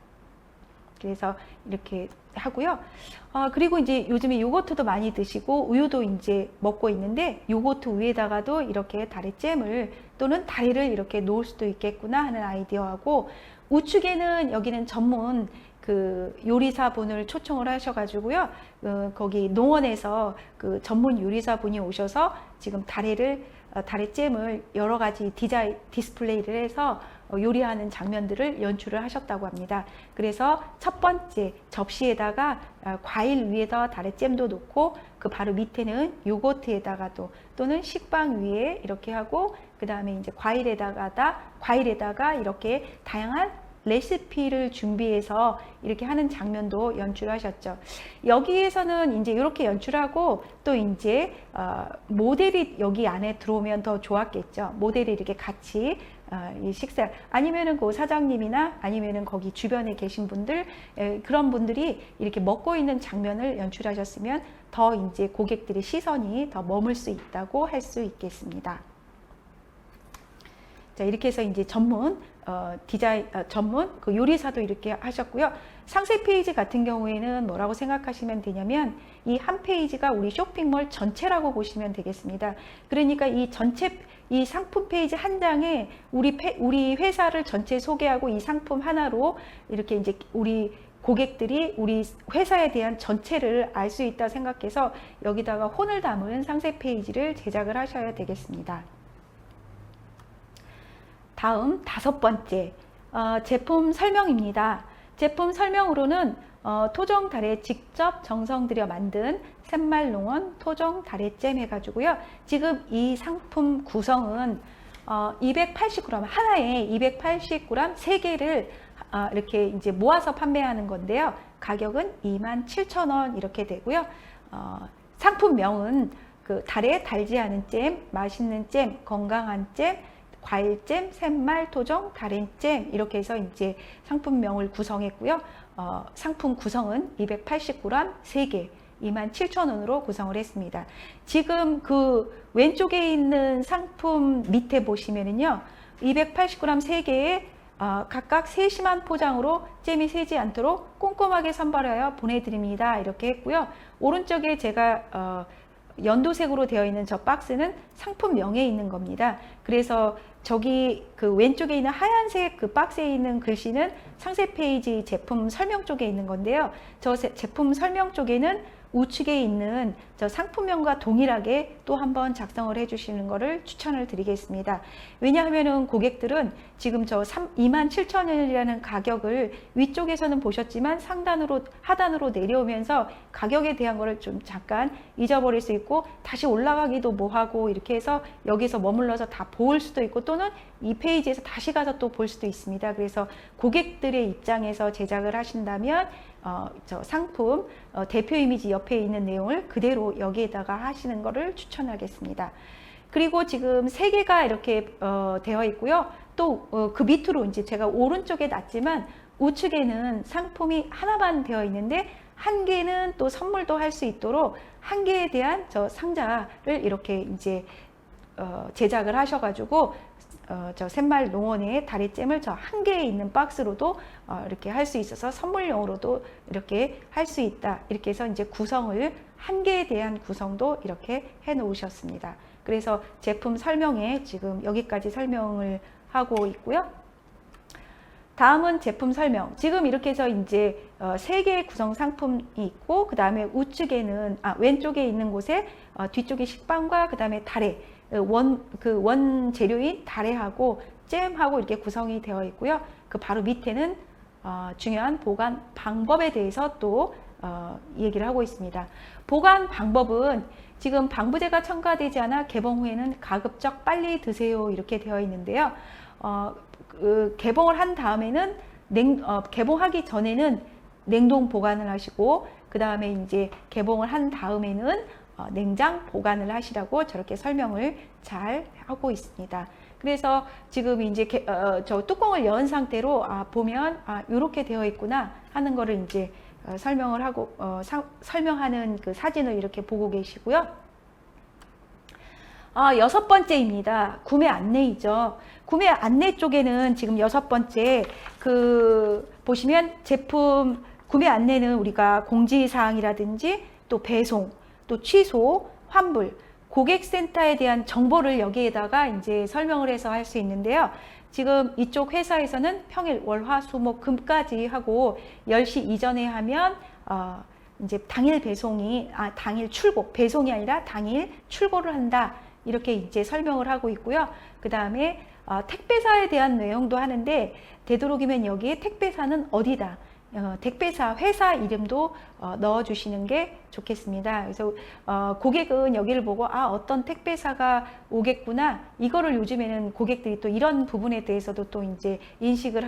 그래서 이렇게 하고요. 그리고 이제 요즘에 요거트도 많이 드시고 우유도 이제 먹고 있는데 요거트 위에다가도 이렇게 다래잼을 또는 다리를 이렇게 놓을 수도 있겠구나 하는 아이디어하고 우측에는 여기는 전문 그 요리사분을 초청을 하셔가지고요. 거기 농원에서 그 전문 요리사분이 오셔서 지금 다래잼을 여러 가지 디스플레이를 해서 요리하는 장면들을 연출을 하셨다고 합니다. 그래서 첫 번째 접시에다가 과일 위에다 다래잼도 놓고 그 바로 밑에는 요거트에다가도 또는 식빵 위에 이렇게 하고 그 다음에 이제 과일에다가 이렇게 다양한 레시피를 준비해서 이렇게 하는 장면도 연출하셨죠. 여기에서는 이제 이렇게 연출하고 또 이제 모델이 여기 안에 들어오면 더 좋았겠죠. 모델이 이렇게 같이 이 식사 아니면은 그 사장님이나 아니면은 거기 주변에 계신 분들 그런 분들이 이렇게 먹고 있는 장면을 연출하셨으면 더 이제 고객들의 시선이 더 머물 수 있다고 할 수 있겠습니다. 자, 이렇게 해서 이제 전문 그 요리사도 이렇게 하셨고요. 상세 페이지 같은 경우에는 뭐라고 생각하시면 되냐면 이 한 페이지가 우리 쇼핑몰 전체라고 보시면 되겠습니다. 그러니까 이 상품 페이지 한 장에 우리 회사를 전체 소개하고 이 상품 하나로 이렇게 이제 우리 고객들이 우리 회사에 대한 전체를 알 수 있다 생각해서 여기다가 혼을 담은 상세 페이지를 제작을 하셔야 되겠습니다. 다음 5번째 제품 설명입니다. 제품 설명으로는 토종 다래 직접 정성 들여 만든 샘말농원 토종 다래잼 해가지고요. 지금 이 상품 구성은 280g 하나에 280g 3개를 이렇게 이제 모아서 판매하는 건데요. 가격은 27,000원 이렇게 되고요. 상품명은 그 달에 달지 않은 잼, 맛있는 잼, 건강한 잼, 과일잼, 샘말, 토종, 다래잼 이렇게 해서 이제 상품명을 구성했고요. 상품 구성은 280g 3개 27,000원으로 구성을 했습니다. 지금 그 왼쪽에 있는 상품 밑에 보시면은요. 280g 3개에 각각 세심한 포장으로 잼이 새지 않도록 꼼꼼하게 선별하여 보내드립니다. 이렇게 했고요. 오른쪽에 제가 연두색으로 되어 있는 저 박스는 상품명에 있는 겁니다. 그래서 저기 그 왼쪽에 있는 하얀색 그 박스에 있는 글씨는 상세 페이지 제품 설명 쪽에 있는 건데요. 저 제품 설명 쪽에는 우측에 있는 저 상품명과 동일하게 또 한번 작성을 해주시는 것을 추천을 드리겠습니다. 왜냐하면은 고객들은 지금 저 27,000원이라는 가격을 위쪽에서는 보셨지만 상단으로 하단으로 내려오면서 가격에 대한 거를 좀 잠깐 잊어버릴 수 있고 다시 올라가기도 뭐하고 이렇게 해서 여기서 머물러서 다 볼 수도 있고 또는 이 페이지에서 다시 가서 또 볼 수도 있습니다. 그래서 고객들의 입장에서 제작을 하신다면 저 상품 대표 이미지 옆에 있는 내용을 그대로 여기에다가 하시는 것을 추천하겠습니다. 그리고 지금 3개가 이렇게 되어 있고요. 또 그 밑으로 이제 제가 오른쪽에 놨지만 우측에는 상품이 하나만 되어 있는데 1개는 또 선물도 할 수 있도록 1개에 대한 저 상자를 이렇게 이제 제작을 하셔가지고 저 샘말 농원의 다리잼을 저 1개에 있는 박스로도 이렇게 할 수 있어서 선물용으로도 이렇게 할 수 있다. 이렇게 해서 이제 구성을 1개에 대한 구성도 이렇게 해 놓으셨습니다. 그래서 제품 설명에 지금 여기까지 설명을 하고 있고요. 다음은 제품 설명. 지금 이렇게 해서 이제 3개의 구성 상품이 있고 그 다음에 우측에는 왼쪽에 있는 곳에 뒤쪽에 식빵과 그 다음에 다래 원 재료인 다래하고 잼하고 이렇게 구성이 되어 있고요. 그 바로 밑에는 중요한 보관 방법에 대해서 또 얘기를 하고 있습니다. 보관 방법은 지금 방부제가 첨가되지 않아 개봉 후에는 가급적 빨리 드세요 이렇게 되어 있는데요. 개봉을 한 다음에는 개봉하기 전에는 냉동 보관을 하시고 그 다음에 이제 개봉을 한 다음에는 냉장 보관을 하시라고 저렇게 설명을 잘 하고 있습니다. 그래서 지금 이제 저 뚜껑을 연 상태로 보면 이렇게 되어 있구나 하는 거를 이제 설명을 하고 설명하는 그 사진을 이렇게 보고 계시고요. 6번째입니다. 구매 안내이죠. 구매 안내 쪽에는 지금 6번째 보시면 제품 구매 안내는 우리가 공지사항이라든지 또 배송 또 취소, 환불, 고객센터에 대한 정보를 여기에다가 이제 설명을 해서 할 수 있는데요. 지금 이쪽 회사에서는 평일, 월, 화, 수, 목, 금까지 하고 10시 이전에 하면 이제 당일 배송이 당일 출고, 배송이 아니라 당일 출고를 한다. 이렇게 이제 설명을 하고 있고요. 그 다음에 택배사에 대한 내용도 하는데 되도록이면 여기에 택배사는 어디다. 택배사 회사 이름도 넣어주시는 게 좋겠습니다. 그래서 고객은 여기를 보고 어떤 택배사가 오겠구나 이거를 요즘에는 고객들이 또 이런 부분에 대해서도 또 이제 인식을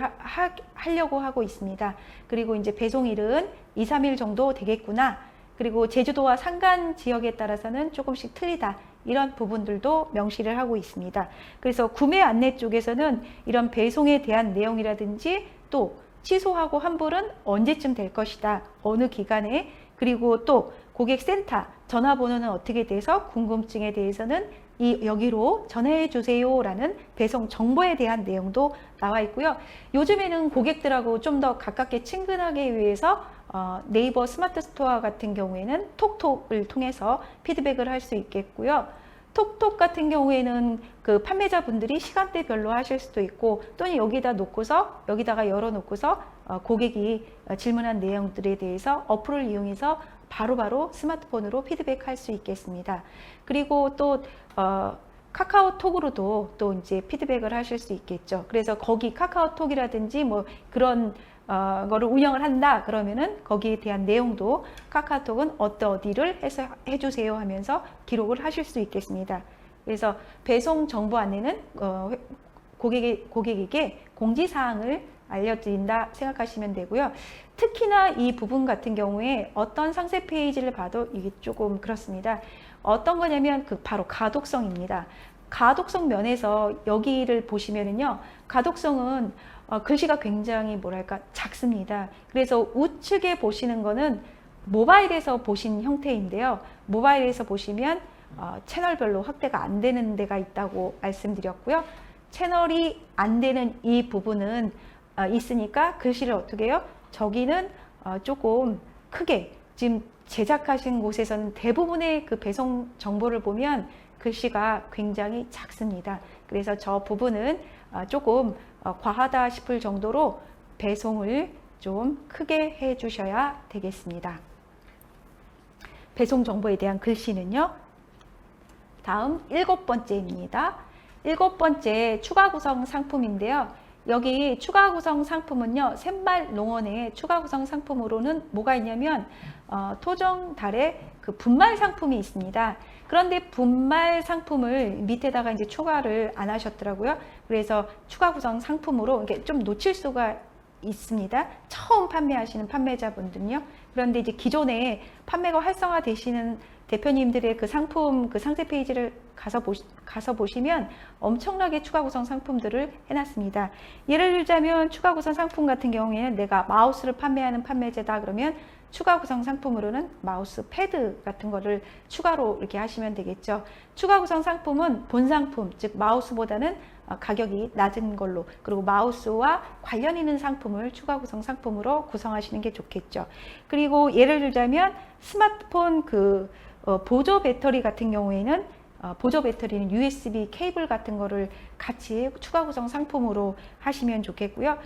하려고 하고 있습니다. 그리고 이제 배송일은 2, 3일 정도 되겠구나. 그리고 제주도와 상간 지역에 따라서는 조금씩 틀리다. 이런 부분들도 명시를 하고 있습니다. 그래서 구매 안내 쪽에서는 이런 배송에 대한 내용이라든지 또 취소하고 환불은 언제쯤 될 것이다. 어느 기간에 그리고 또 고객센터 전화번호는 어떻게 돼서 궁금증에 대해서는 여기로 전화해 주세요 라는 배송 정보에 대한 내용도 나와 있고요. 요즘에는 고객들하고 좀 더 가깝게 친근하기 위해서 네이버 스마트 스토어 같은 경우에는 톡톡을 통해서 피드백을 할 수 있겠고요. 톡톡 같은 경우에는 그 판매자분들이 시간대별로 하실 수도 있고 또는 여기다가 열어놓고서 고객이 질문한 내용들에 대해서 어플을 이용해서 바로바로 스마트폰으로 피드백할 수 있겠습니다. 그리고 또 카카오톡으로도 또 이제 피드백을 하실 수 있겠죠. 그래서 거기 카카오톡이라든지 뭐 그런 거를 운영을 한다 그러면은 거기에 대한 내용도 카카오톡은 어디를 해서 해주세요 하면서 기록을 하실 수 있겠습니다. 그래서 배송 정보 안내는 고객에게 공지사항을 알려드린다 생각하시면 되고요. 특히나 이 부분 같은 경우에 어떤 상세 페이지를 봐도 이게 조금 그렇습니다. 어떤 거냐면 바로 가독성입니다. 가독성 면에서 여기를 보시면은요, 가독성은 글씨가 굉장히 작습니다. 그래서 우측에 보시는 거는 모바일에서 보신 형태인데요. 모바일에서 보시면 채널별로 확대가 안 되는 데가 있다고 말씀드렸고요. 채널이 안 되는 이 부분은 있으니까 글씨를 어떻게 해요? 저기는 조금 크게 지금 제작하신 곳에서는 대부분의 그 배송 정보를 보면 글씨가 굉장히 작습니다. 그래서 저 부분은 조금 과하다 싶을 정도로 배송을 좀 크게 해 주셔야 되겠습니다. 배송 정보에 대한 글씨는요. 다음 7번째입니다. 7번째 추가 구성 상품인데요. 여기 추가 구성 상품은요. 샘말 농원의 추가 구성 상품으로는 뭐가 있냐면 토종 달의 그 분말 상품이 있습니다. 그런데 분말 상품을 밑에다가 이제 추가를 안 하셨더라고요. 그래서 추가 구성 상품으로 이게 좀 놓칠 수가 있습니다. 처음 판매하시는 판매자분들은요. 그런데 이제 기존에 판매가 활성화되시는 대표님들의 그 상품 그 상세 페이지를 가서 보시면 엄청나게 추가 구성 상품들을 해놨습니다. 예를 들자면 추가 구성 상품 같은 경우에는 내가 마우스를 판매하는 판매자다 그러면 추가 구성 상품으로는 마우스 패드 같은 거를 추가로 이렇게 하시면 되겠죠. 추가 구성 상품은 본 상품, 즉 마우스보다는 가격이 낮은 걸로, 그리고 마우스와 관련 있는 상품을 추가 구성 상품으로 구성하시는 게 좋겠죠. 그리고 예를 들자면 스마트폰 그 보조 배터리 같은 경우에는 보조 배터리는 USB 케이블 같은 거를 같이 추가 구성 상품으로 하시면 좋겠고요.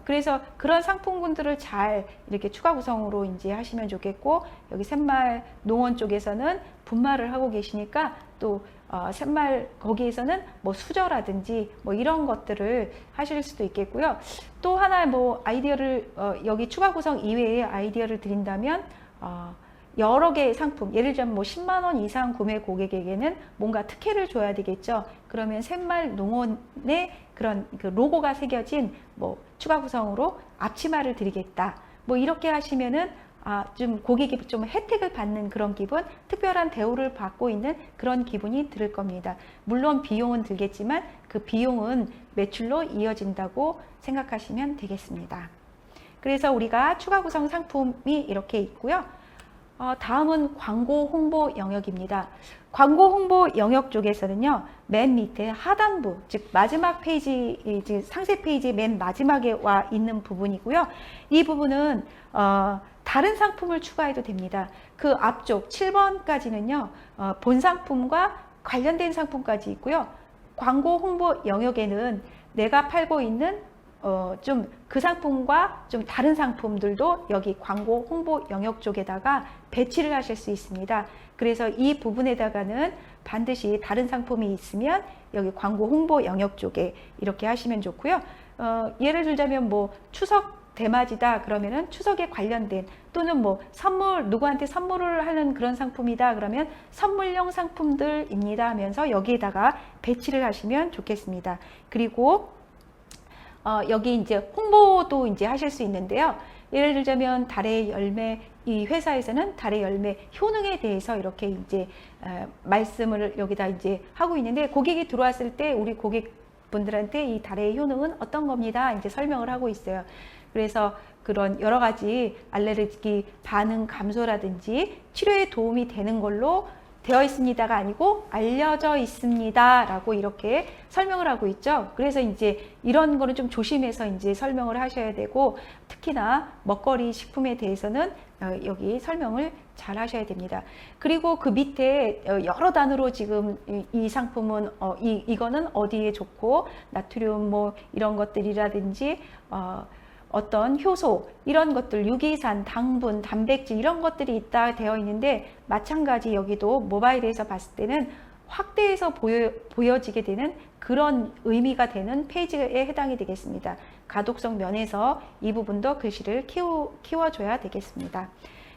그래서 그런 상품군들을 잘 이렇게 추가 구성으로 이제 하시면 좋겠고, 여기 샘말 농원 쪽에서는 분말을 하고 계시니까 또 샘말 거기에서는 뭐 수저라든지 뭐 이런 것들을 하실 수도 있겠고요. 또 하나 뭐 아이디어를 여기 추가 구성 이외에 아이디어를 드린다면 여러 개의 상품, 예를 들자면 뭐 10만 원 이상 구매 고객에게는 뭔가 특혜를 줘야 되겠죠. 그러면 샘말 농원의 그런 그 로고가 새겨진 뭐 추가 구성으로 앞치마를 드리겠다. 뭐 이렇게 하시면은 좀 고객이 좀 혜택을 받는 그런 기분, 특별한 대우를 받고 있는 그런 기분이 들 겁니다. 물론 비용은 들겠지만 그 비용은 매출로 이어진다고 생각하시면 되겠습니다. 그래서 우리가 추가 구성 상품이 이렇게 있고요. 다음은 광고 홍보 영역입니다. 광고 홍보 영역 쪽에서는요, 맨 밑에 하단부, 즉 마지막 페이지, 상세 페이지 맨 마지막에 와 있는 부분이고요. 이 부분은 다른 상품을 추가해도 됩니다. 그 앞쪽 7번까지는요, 본 상품과 관련된 상품까지 있고요. 광고 홍보 영역에는 내가 팔고 있는 좀 그 상품과 좀 다른 상품들도 여기 광고 홍보 영역 쪽에다가 배치를 하실 수 있습니다. 그래서 이 부분에다가는 반드시 다른 상품이 있으면 여기 광고 홍보 영역 쪽에 이렇게 하시면 좋고요. 예를 들자면 뭐 추석 대맞이다 그러면은 추석에 관련된, 또는 뭐 선물, 누구한테 선물을 하는 그런 상품이다 그러면 선물용 상품들입니다 하면서 여기에다가 배치를 하시면 좋겠습니다. 그리고 여기 이제 홍보도 이제 하실 수 있는데요. 예를 들자면 달의 열매, 이 회사에서는 달의 열매 효능에 대해서 이렇게 이제 말씀을 여기다 이제 하고 있는데, 고객이 들어왔을 때 우리 고객분들한테 이 달의 효능은 어떤 겁니다 이제 설명을 하고 있어요. 그래서 그런 여러 가지 알레르기 반응 감소라든지 치료에 도움이 되는 걸로 되어 있습니다가 아니고 알려져 있습니다 라고 이렇게 설명을 하고 있죠. 그래서 이제 이런 거는 좀 조심해서 이제 설명을 하셔야 되고, 특히나 먹거리 식품에 대해서는 여기 설명을 잘 하셔야 됩니다. 그리고 그 밑에 여러 단어로 지금 이 상품은 이거는 어디에 좋고 나트륨 뭐 이런 것들이라든지 어떤 효소 이런 것들, 유기산, 당분, 단백질 이런 것들이 있다 되어 있는데, 마찬가지 여기도 모바일에서 봤을 때는 확대해서 보여지게 되는 그런 의미가 되는 페이지에 해당이 되겠습니다. 가독성 면에서 이 부분도 글씨를 키워줘야 되겠습니다.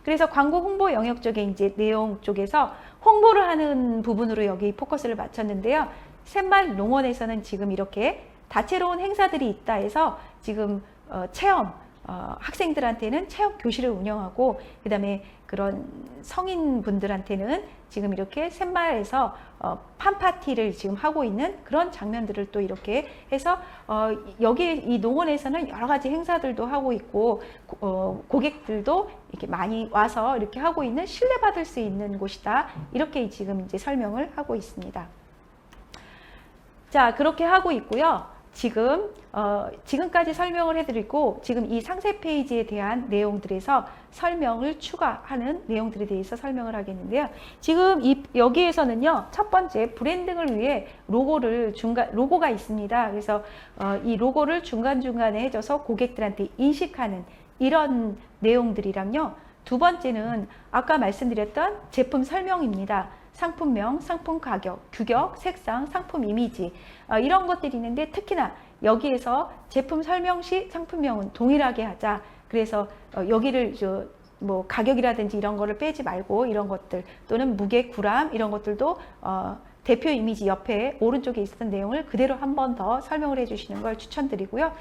그래서 광고 홍보 영역 쪽에 이제 내용 쪽에서 홍보를 하는 부분으로 여기 포커스를 맞췄는데요. 샘말 농원에서는 지금 이렇게 다채로운 행사들이 있다 해서 지금 체험, 학생들한테는 체험 교실을 운영하고, 그 다음에 그런 성인분들한테는 지금 이렇게 샘말에서 팜파티를 지금 하고 있는 그런 장면들을 또 이렇게 해서 여기 이 농원에서는 여러 가지 행사들도 하고 있고, 고객들도 이렇게 많이 와서 이렇게 하고 있는, 신뢰받을 수 있는 곳이다 이렇게 지금 이제 설명을 하고 있습니다. 자, 그렇게 하고 있고요. 지금까지 설명을 해드리고 지금 이 상세 페이지에 대한 내용들에서 설명을 추가하는 내용들에 대해서 설명을 하겠는데요. 지금 여기에서는요, 첫 번째 브랜딩을 위해 로고가 있습니다. 그래서 이 로고를 중간중간에 해줘서 고객들한테 인식하는 이런 내용들이랑요. 두 번째는 아까 말씀드렸던 제품 설명입니다. 상품명, 상품 가격, 규격, 색상, 상품 이미지 이런 것들이 있는데 특히나 여기에서 제품 설명 시 상품명은 동일하게 하자. 그래서 여기를 뭐 가격이라든지 이런 거를 빼지 말고 이런 것들 또는 무게, 구람 이런 것들도 대표 이미지 옆에 오른쪽에 있었던 내용을 그대로 한 번 더 설명을 해주시는 걸 추천드리고요.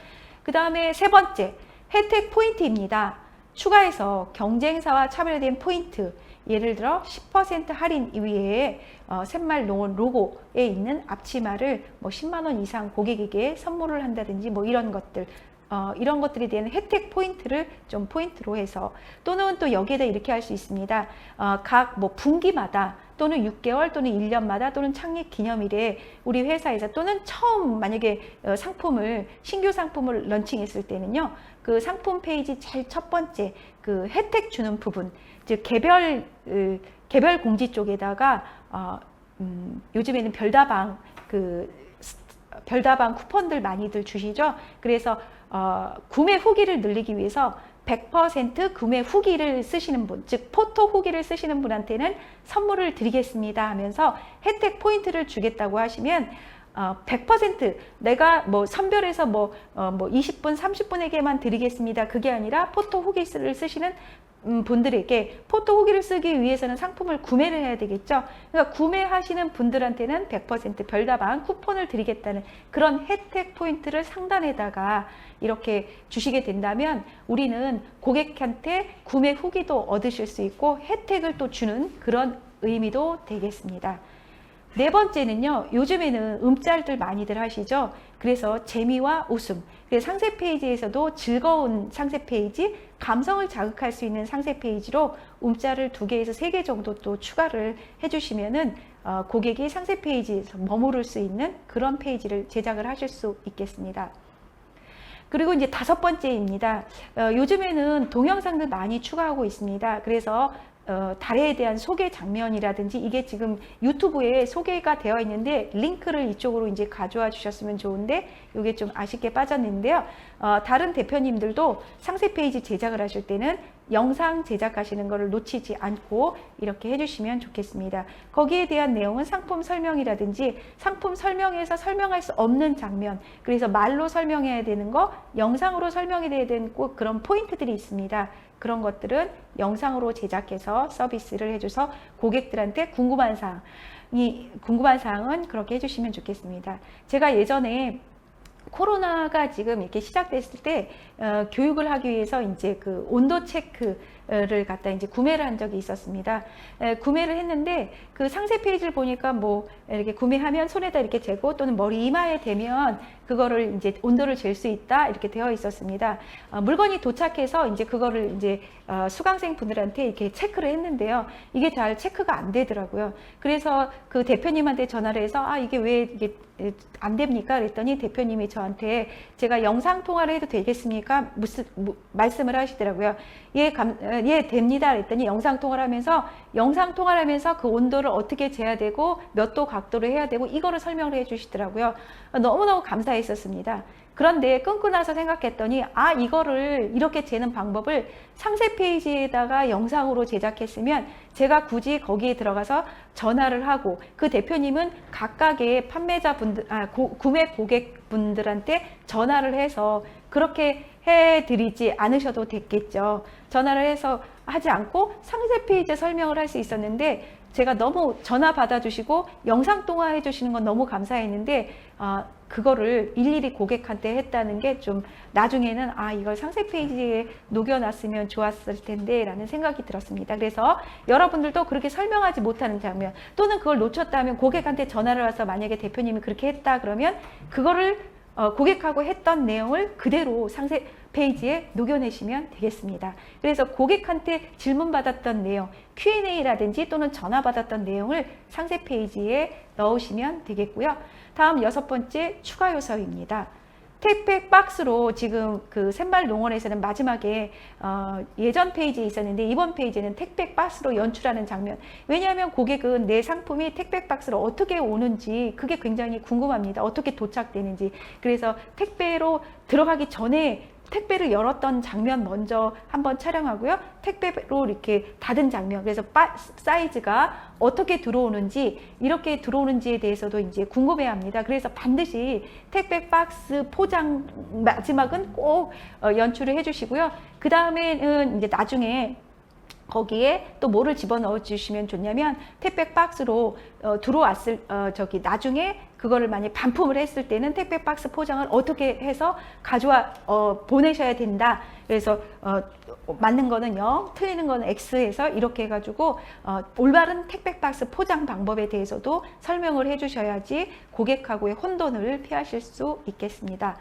그 다음에 세 번째, 혜택 포인트입니다. 추가해서 경쟁사와 차별화된 포인트, 예를 들어 10% 할인 이외에 샘말 농원 로고에 있는 앞치마를 뭐 10만 원 이상 고객에게 선물을 한다든지 뭐 이런 것들, 이런 것들에 대한 혜택 포인트를 좀 포인트로 해서, 또는 또 여기에다 이렇게 할 수 있습니다. 각 뭐 분기마다 또는 6개월 또는 1년마다 또는 창립 기념일에 우리 회사에서 또는 처음 만약에 신규 상품을 런칭했을 때는요, 그 상품 페이지 제일 첫 번째 그 혜택 주는 부분, 즉 개별 공지 쪽에다가 요즘에는 별다방 쿠폰들 많이들 주시죠. 그래서 구매 후기를 늘리기 위해서 100% 구매 후기를 쓰시는 분, 즉 포토 후기를 쓰시는 분한테는 선물을 드리겠습니다 하면서 혜택 포인트를 주겠다고 하시면 100% 내가 뭐 선별해서 뭐 20분, 30분에게만 드리겠습니다. 그게 아니라 포토 후기를 쓰시는 분들에게 포토 후기를 쓰기 위해서는 상품을 구매를 해야 되겠죠. 그러니까 구매하시는 분들한테는 100% 별다방 쿠폰을 드리겠다는 그런 혜택 포인트를 상단에다가 이렇게 주시게 된다면 우리는 고객한테 구매 후기도 얻으실 수 있고 혜택을 또 주는 그런 의미도 되겠습니다. 네 번째는요, 요즘에는 음짤들 많이들 하시죠. 그래서 재미와 웃음, 그래서 상세 페이지에서도 즐거운 상세 페이지, 감성을 자극할 수 있는 상세 페이지로 음짤을 2개에서 3개 정도 또 추가를 해주시면은 고객이 상세 페이지에서 머무를 수 있는 그런 페이지를 제작을 하실 수 있겠습니다. 그리고 이제 5번째입니다. 요즘에는 동영상들 많이 추가하고 있습니다. 그래서 달에 대한 소개 장면이라든지 이게 지금 유튜브에 소개가 되어 있는데 링크를 이쪽으로 이제 가져와 주셨으면 좋은데 이게 좀 아쉽게 빠졌는데요. 다른 대표님들도 상세 페이지 제작을 하실 때는 영상 제작하시는 것을 놓치지 않고 이렇게 해주시면 좋겠습니다. 거기에 대한 내용은 상품 설명이라든지 상품 설명에서 설명할 수 없는 장면, 그래서 말로 설명해야 되는 거, 영상으로 설명해야 되는 꼭 그런 포인트들이 있습니다. 그런 것들은 영상으로 제작해서 서비스를 해줘서 고객들한테 궁금한 사항은 그렇게 해주시면 좋겠습니다. 제가 예전에 코로나가 지금 이렇게 시작됐을 때 교육을 하기 위해서 이제 그 온도 체크를 갖다 이제 구매를 한 적이 있었습니다. 구매를 했는데 그 상세 페이지를 보니까 뭐 이렇게 구매하면 손에다 이렇게 재고 또는 머리 이마에 대면 그거를 이제 온도를 잴 수 있다 이렇게 되어 있었습니다. 물건이 도착해서 이제 그거를 이제 수강생 분들한테 이렇게 체크를 했는데요. 이게 잘 체크가 안 되더라고요. 그래서 그 대표님한테 전화를 해서 이게 왜 이게 안 됩니까? 그랬더니 대표님이 저한테 제가 영상 통화를 해도 되겠습니까? 말씀을 하시더라고요. 예, 됩니다. 그랬더니 영상 통화를 하면서 그 온도를 어떻게 재야 되고 몇 도 각도로 해야 되고 이거를 설명을 해 주시더라고요. 너무너무 감사했었습니다. 그런데 끊고 나서 생각했더니 이거를 이렇게 재는 방법을 상세 페이지에다가 영상으로 제작했으면 제가 굳이 거기에 들어가서 전화를 하고 그 대표님은 각각의 판매자분들, 구매 고객분들한테 전화를 해서 그렇게 해드리지 않으셔도 됐겠죠. 전화를 해서 하지 않고 상세 페이지에 설명을 할 수 있었는데 제가 너무 전화 받아주시고 영상 통화해 주시는 건 너무 감사했는데 그거를 일일이 고객한테 했다는 게 좀 나중에는 이걸 상세 페이지에 녹여놨으면 좋았을 텐데 라는 생각이 들었습니다. 그래서 여러분들도 그렇게 설명하지 못하는 장면 또는 그걸 놓쳤다면 고객한테 전화를 와서 만약에 대표님이 그렇게 했다 그러면 그거를 고객하고 했던 내용을 그대로 상세 페이지에 녹여내시면 되겠습니다. 그래서 고객한테 질문 받았던 내용, Q&A라든지 또는 전화 받았던 내용을 상세 페이지에 넣으시면 되겠고요. 다음 6번째 추가 요소입니다. 택배 박스로 지금 그 샘말농원에서는 마지막에 예전 페이지에 있었는데 이번 페이지는 택배 박스로 연출하는 장면. 왜냐하면 고객은 내 상품이 택배 박스로 어떻게 오는지 그게 굉장히 궁금합니다. 어떻게 도착되는지. 그래서 택배로 들어가기 전에 택배를 열었던 장면 먼저 한번 촬영하고요. 택배로 이렇게 닫은 장면. 그래서 사이즈가 어떻게 들어오는지, 이렇게 들어오는지에 대해서도 이제 궁금해합니다. 그래서 반드시 택배 박스 포장 마지막은 꼭 연출을 해주시고요. 그 다음에는 이제 나중에 거기에 또 뭐를 집어넣어 주시면 좋냐면 택배 박스로 들어왔을 나중에 그거를 만약 반품을 했을 때는 택배 박스 포장을 어떻게 해서 가져와 보내셔야 된다. 그래서 맞는 거는 0, 틀리는 거는 X해서 이렇게 해가지고 올바른 택배 박스 포장 방법에 대해서도 설명을 해주셔야지 고객하고의 혼돈을 피하실 수 있겠습니다.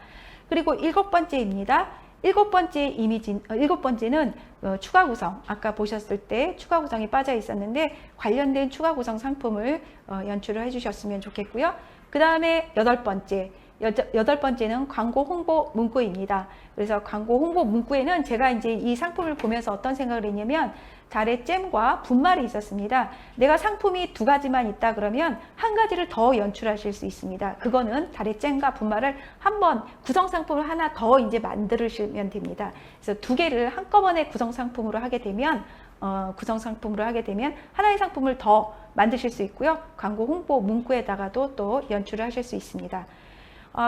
그리고 7번째입니다. 일곱 번째는 추가 구성. 아까 보셨을 때 추가 구성이 빠져 있었는데 관련된 추가 구성 상품을 연출을 해주셨으면 좋겠고요. 그 다음에 8번째. 8번째는 광고 홍보 문구입니다. 그래서 광고 홍보 문구에는 제가 이제 이 상품을 보면서 어떤 생각을 했냐면 달의 잼과 분말이 있었습니다. 내가 상품이 2가지만 있다 그러면 한 가지를 더 연출하실 수 있습니다. 그거는 달의 잼과 분말을 한번 구성 상품을 하나 더 이제 만드시면 됩니다. 그래서 2개를 한꺼번에 구성 상품으로 하게 되면 하나의 상품을 더 만드실 수 있고요. 광고 홍보 문구에다가도 또 연출을 하실 수 있습니다.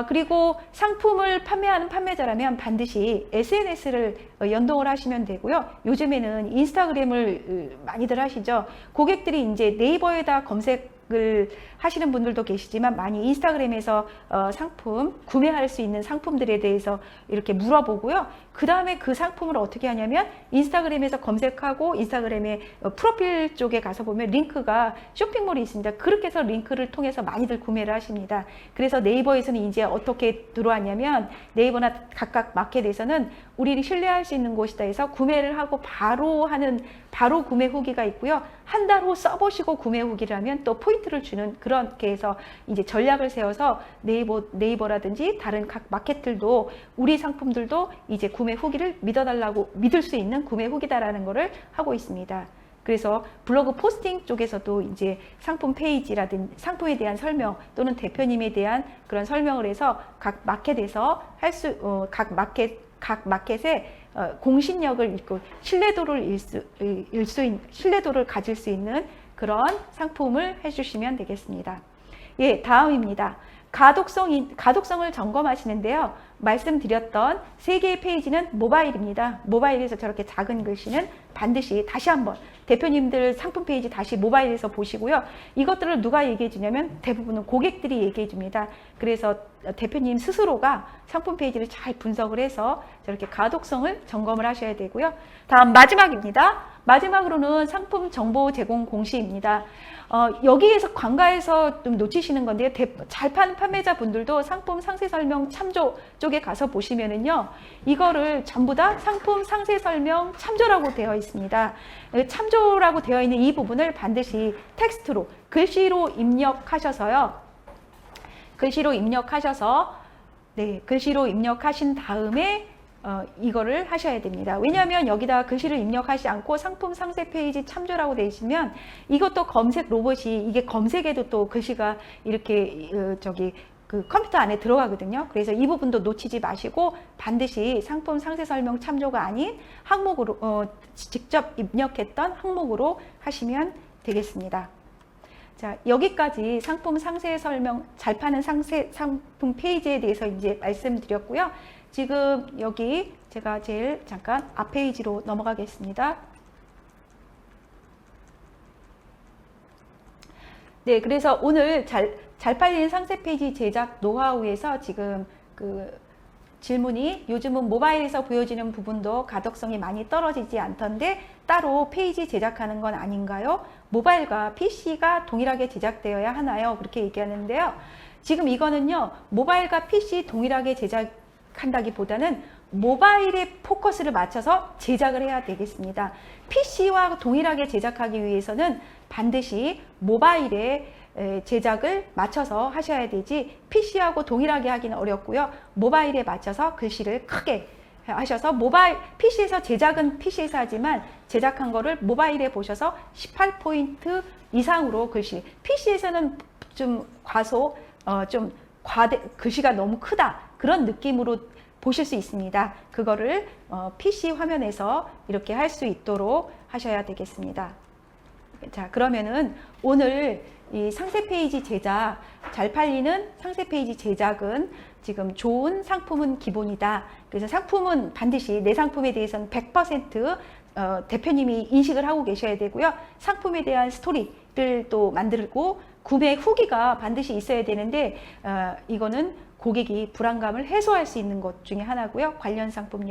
그리고 상품을 판매하는 판매자라면 반드시 SNS를 연동을 하시면 되고요. 요즘에는 인스타그램을 많이들 하시죠. 고객들이 이제 네이버에다 검색을 하시는 분들도 계시지만 많이 인스타그램에서 상품 구매할 수 있는 상품들에 대해서 이렇게 물어보고요. 그 다음에 그 상품을 어떻게 하냐면 인스타그램에서 검색하고 인스타그램의 프로필 쪽에 가서 보면 링크가 쇼핑몰이 있습니다. 그렇게 해서 링크를 통해서 많이들 구매를 하십니다. 그래서 네이버에서는 이제 어떻게 들어왔냐면 네이버나 각각 마켓에서는 우리를 신뢰할 수 있는 곳이다 해서 구매를 하고 바로 구매 후기가 있고요. 한 달 후 써보시고 구매 후기를 하면 또 포인트를 주는 그렇게 해서 이제 전략을 세워서 네이버라든지 다른 각 마켓들도 우리 상품들도 이제 구매 후기를 믿을 수 있는 구매 후기다라는 것을 하고 있습니다. 그래서 블로그 포스팅 쪽에서도 이제 상품 페이지라든지 상품에 대한 설명 또는 대표님에 대한 그런 설명을 해서 각 마켓에서 각 마켓에 공신력을 잃고 신뢰도를 가질 수 있는 그런 상품을 해주시면 되겠습니다. 예, 다음입니다. 가독성을 점검하시는데요. 말씀드렸던 3개의 페이지는 모바일입니다. 모바일에서 저렇게 작은 글씨는 반드시 다시 한번 대표님들 상품 페이지 다시 모바일에서 보시고요. 이것들을 누가 얘기해 주냐면 대부분은 고객들이 얘기해 줍니다. 그래서 대표님 스스로가 상품 페이지를 잘 분석을 해서 저렇게 가독성을 점검을 하셔야 되고요. 다음 마지막입니다. 마지막으로는 상품 정보 제공 공시입니다. 여기에서 관가에서 좀 놓치시는 건데요. 잘 파는 판매자분들도 상품 상세 설명 참조 쪽에 가서 보시면은요. 이거를 전부 다 상품 상세 설명 참조라고 되어 있습니다. 참조라고 되어 있는 이 부분을 반드시 텍스트로, 글씨로 입력하셔서 글씨로 입력하신 다음에 이거를 하셔야 됩니다. 왜냐하면 여기다 글씨를 입력하지 않고 상품 상세 페이지 참조라고 되어 있으면 이것도 검색 로봇이 이게 검색에도 또 글씨가 이렇게 그 컴퓨터 안에 들어가거든요. 그래서 이 부분도 놓치지 마시고 반드시 상품 상세 설명 참조가 아닌 항목으로 직접 입력했던 항목으로 하시면 되겠습니다. 자, 여기까지 상품 상세 설명, 잘 파는 상품 페이지에 대해서 이제 말씀드렸고요. 지금 여기 제가 제일 잠깐 앞 페이지로 넘어가겠습니다. 네, 그래서 오늘 잘 팔리는 상세 페이지 제작 노하우에서 지금 그 질문이 요즘은 모바일에서 보여지는 부분도 가독성이 많이 떨어지지 않던데 따로 페이지 제작하는 건 아닌가요? 모바일과 PC가 동일하게 제작되어야 하나요? 그렇게 얘기하는데요. 지금 이거는요, 모바일과 PC 동일하게 제작한다기보다는 모바일에 포커스를 맞춰서 제작을 해야 되겠습니다. PC와 동일하게 제작하기 위해서는 반드시 모바일에 제작을 맞춰서 하셔야 되지 PC하고 동일하게 하기는 어렵고요. 모바일에 맞춰서 글씨를 크게 하셔서 PC에서 제작은 PC에서 하지만 제작한 거를 모바일에 보셔서 18포인트 이상으로 글씨, PC에서는 좀 글씨가 너무 크다 그런 느낌으로 보실 수 있습니다. 그거를 PC 화면에서 이렇게 할 수 있도록 하셔야 되겠습니다. 자, 그러면은 오늘 이 상세 페이지 제작, 잘 팔리는 상세 페이지 제작은 지금 좋은 상품은 기본이다. 그래서 상품은 반드시 내 상품에 대해서는 100% 대표님이 인식을 하고 계셔야 되고요. 상품에 대한 스토리를 또 만들고 구매 후기가 반드시 있어야 되는데 이거는 고객이 불안감을 해소할 수 있는 것 중에 하나고요. 관련 상품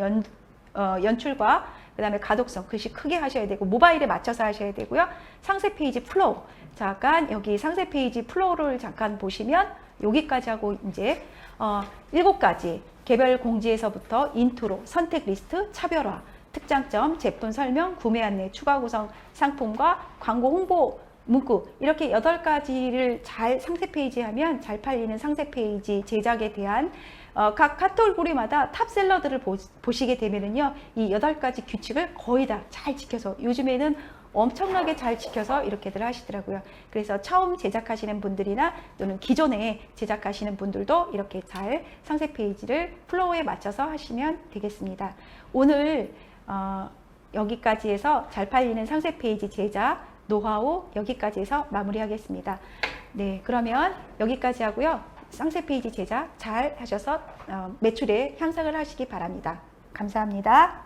연출과 그 다음에 가독성, 글씨 크게 하셔야 되고 모바일에 맞춰서 하셔야 되고요. 상세 페이지 플로우, 잠깐 여기 상세 페이지 플로우를 잠깐 보시면 여기까지 하고 이제 7가지 개별 공지에서부터 인트로, 선택 리스트, 차별화, 특장점, 제품 설명, 구매 안내, 추가 구성 상품과 광고 홍보 문구 이렇게 8가지를 잘 상세 페이지 하면 잘 팔리는 상세 페이지 제작에 대한 각 카테고리마다 탑셀러들을 보시게 되면은요, 이 8가지 규칙을 거의 다 잘 지켜서 요즘에는 엄청나게 잘 지켜서 이렇게들 하시더라고요. 그래서 처음 제작하시는 분들이나 또는 기존에 제작하시는 분들도 이렇게 잘 상세 페이지를 플로우에 맞춰서 하시면 되겠습니다. 오늘 여기까지 해서 잘 팔리는 상세 페이지 제작 노하우 여기까지 해서 마무리하겠습니다. 네, 그러면 여기까지 하고요. 상세 페이지 제작 잘 하셔서 매출에 향상을 하시기 바랍니다. 감사합니다.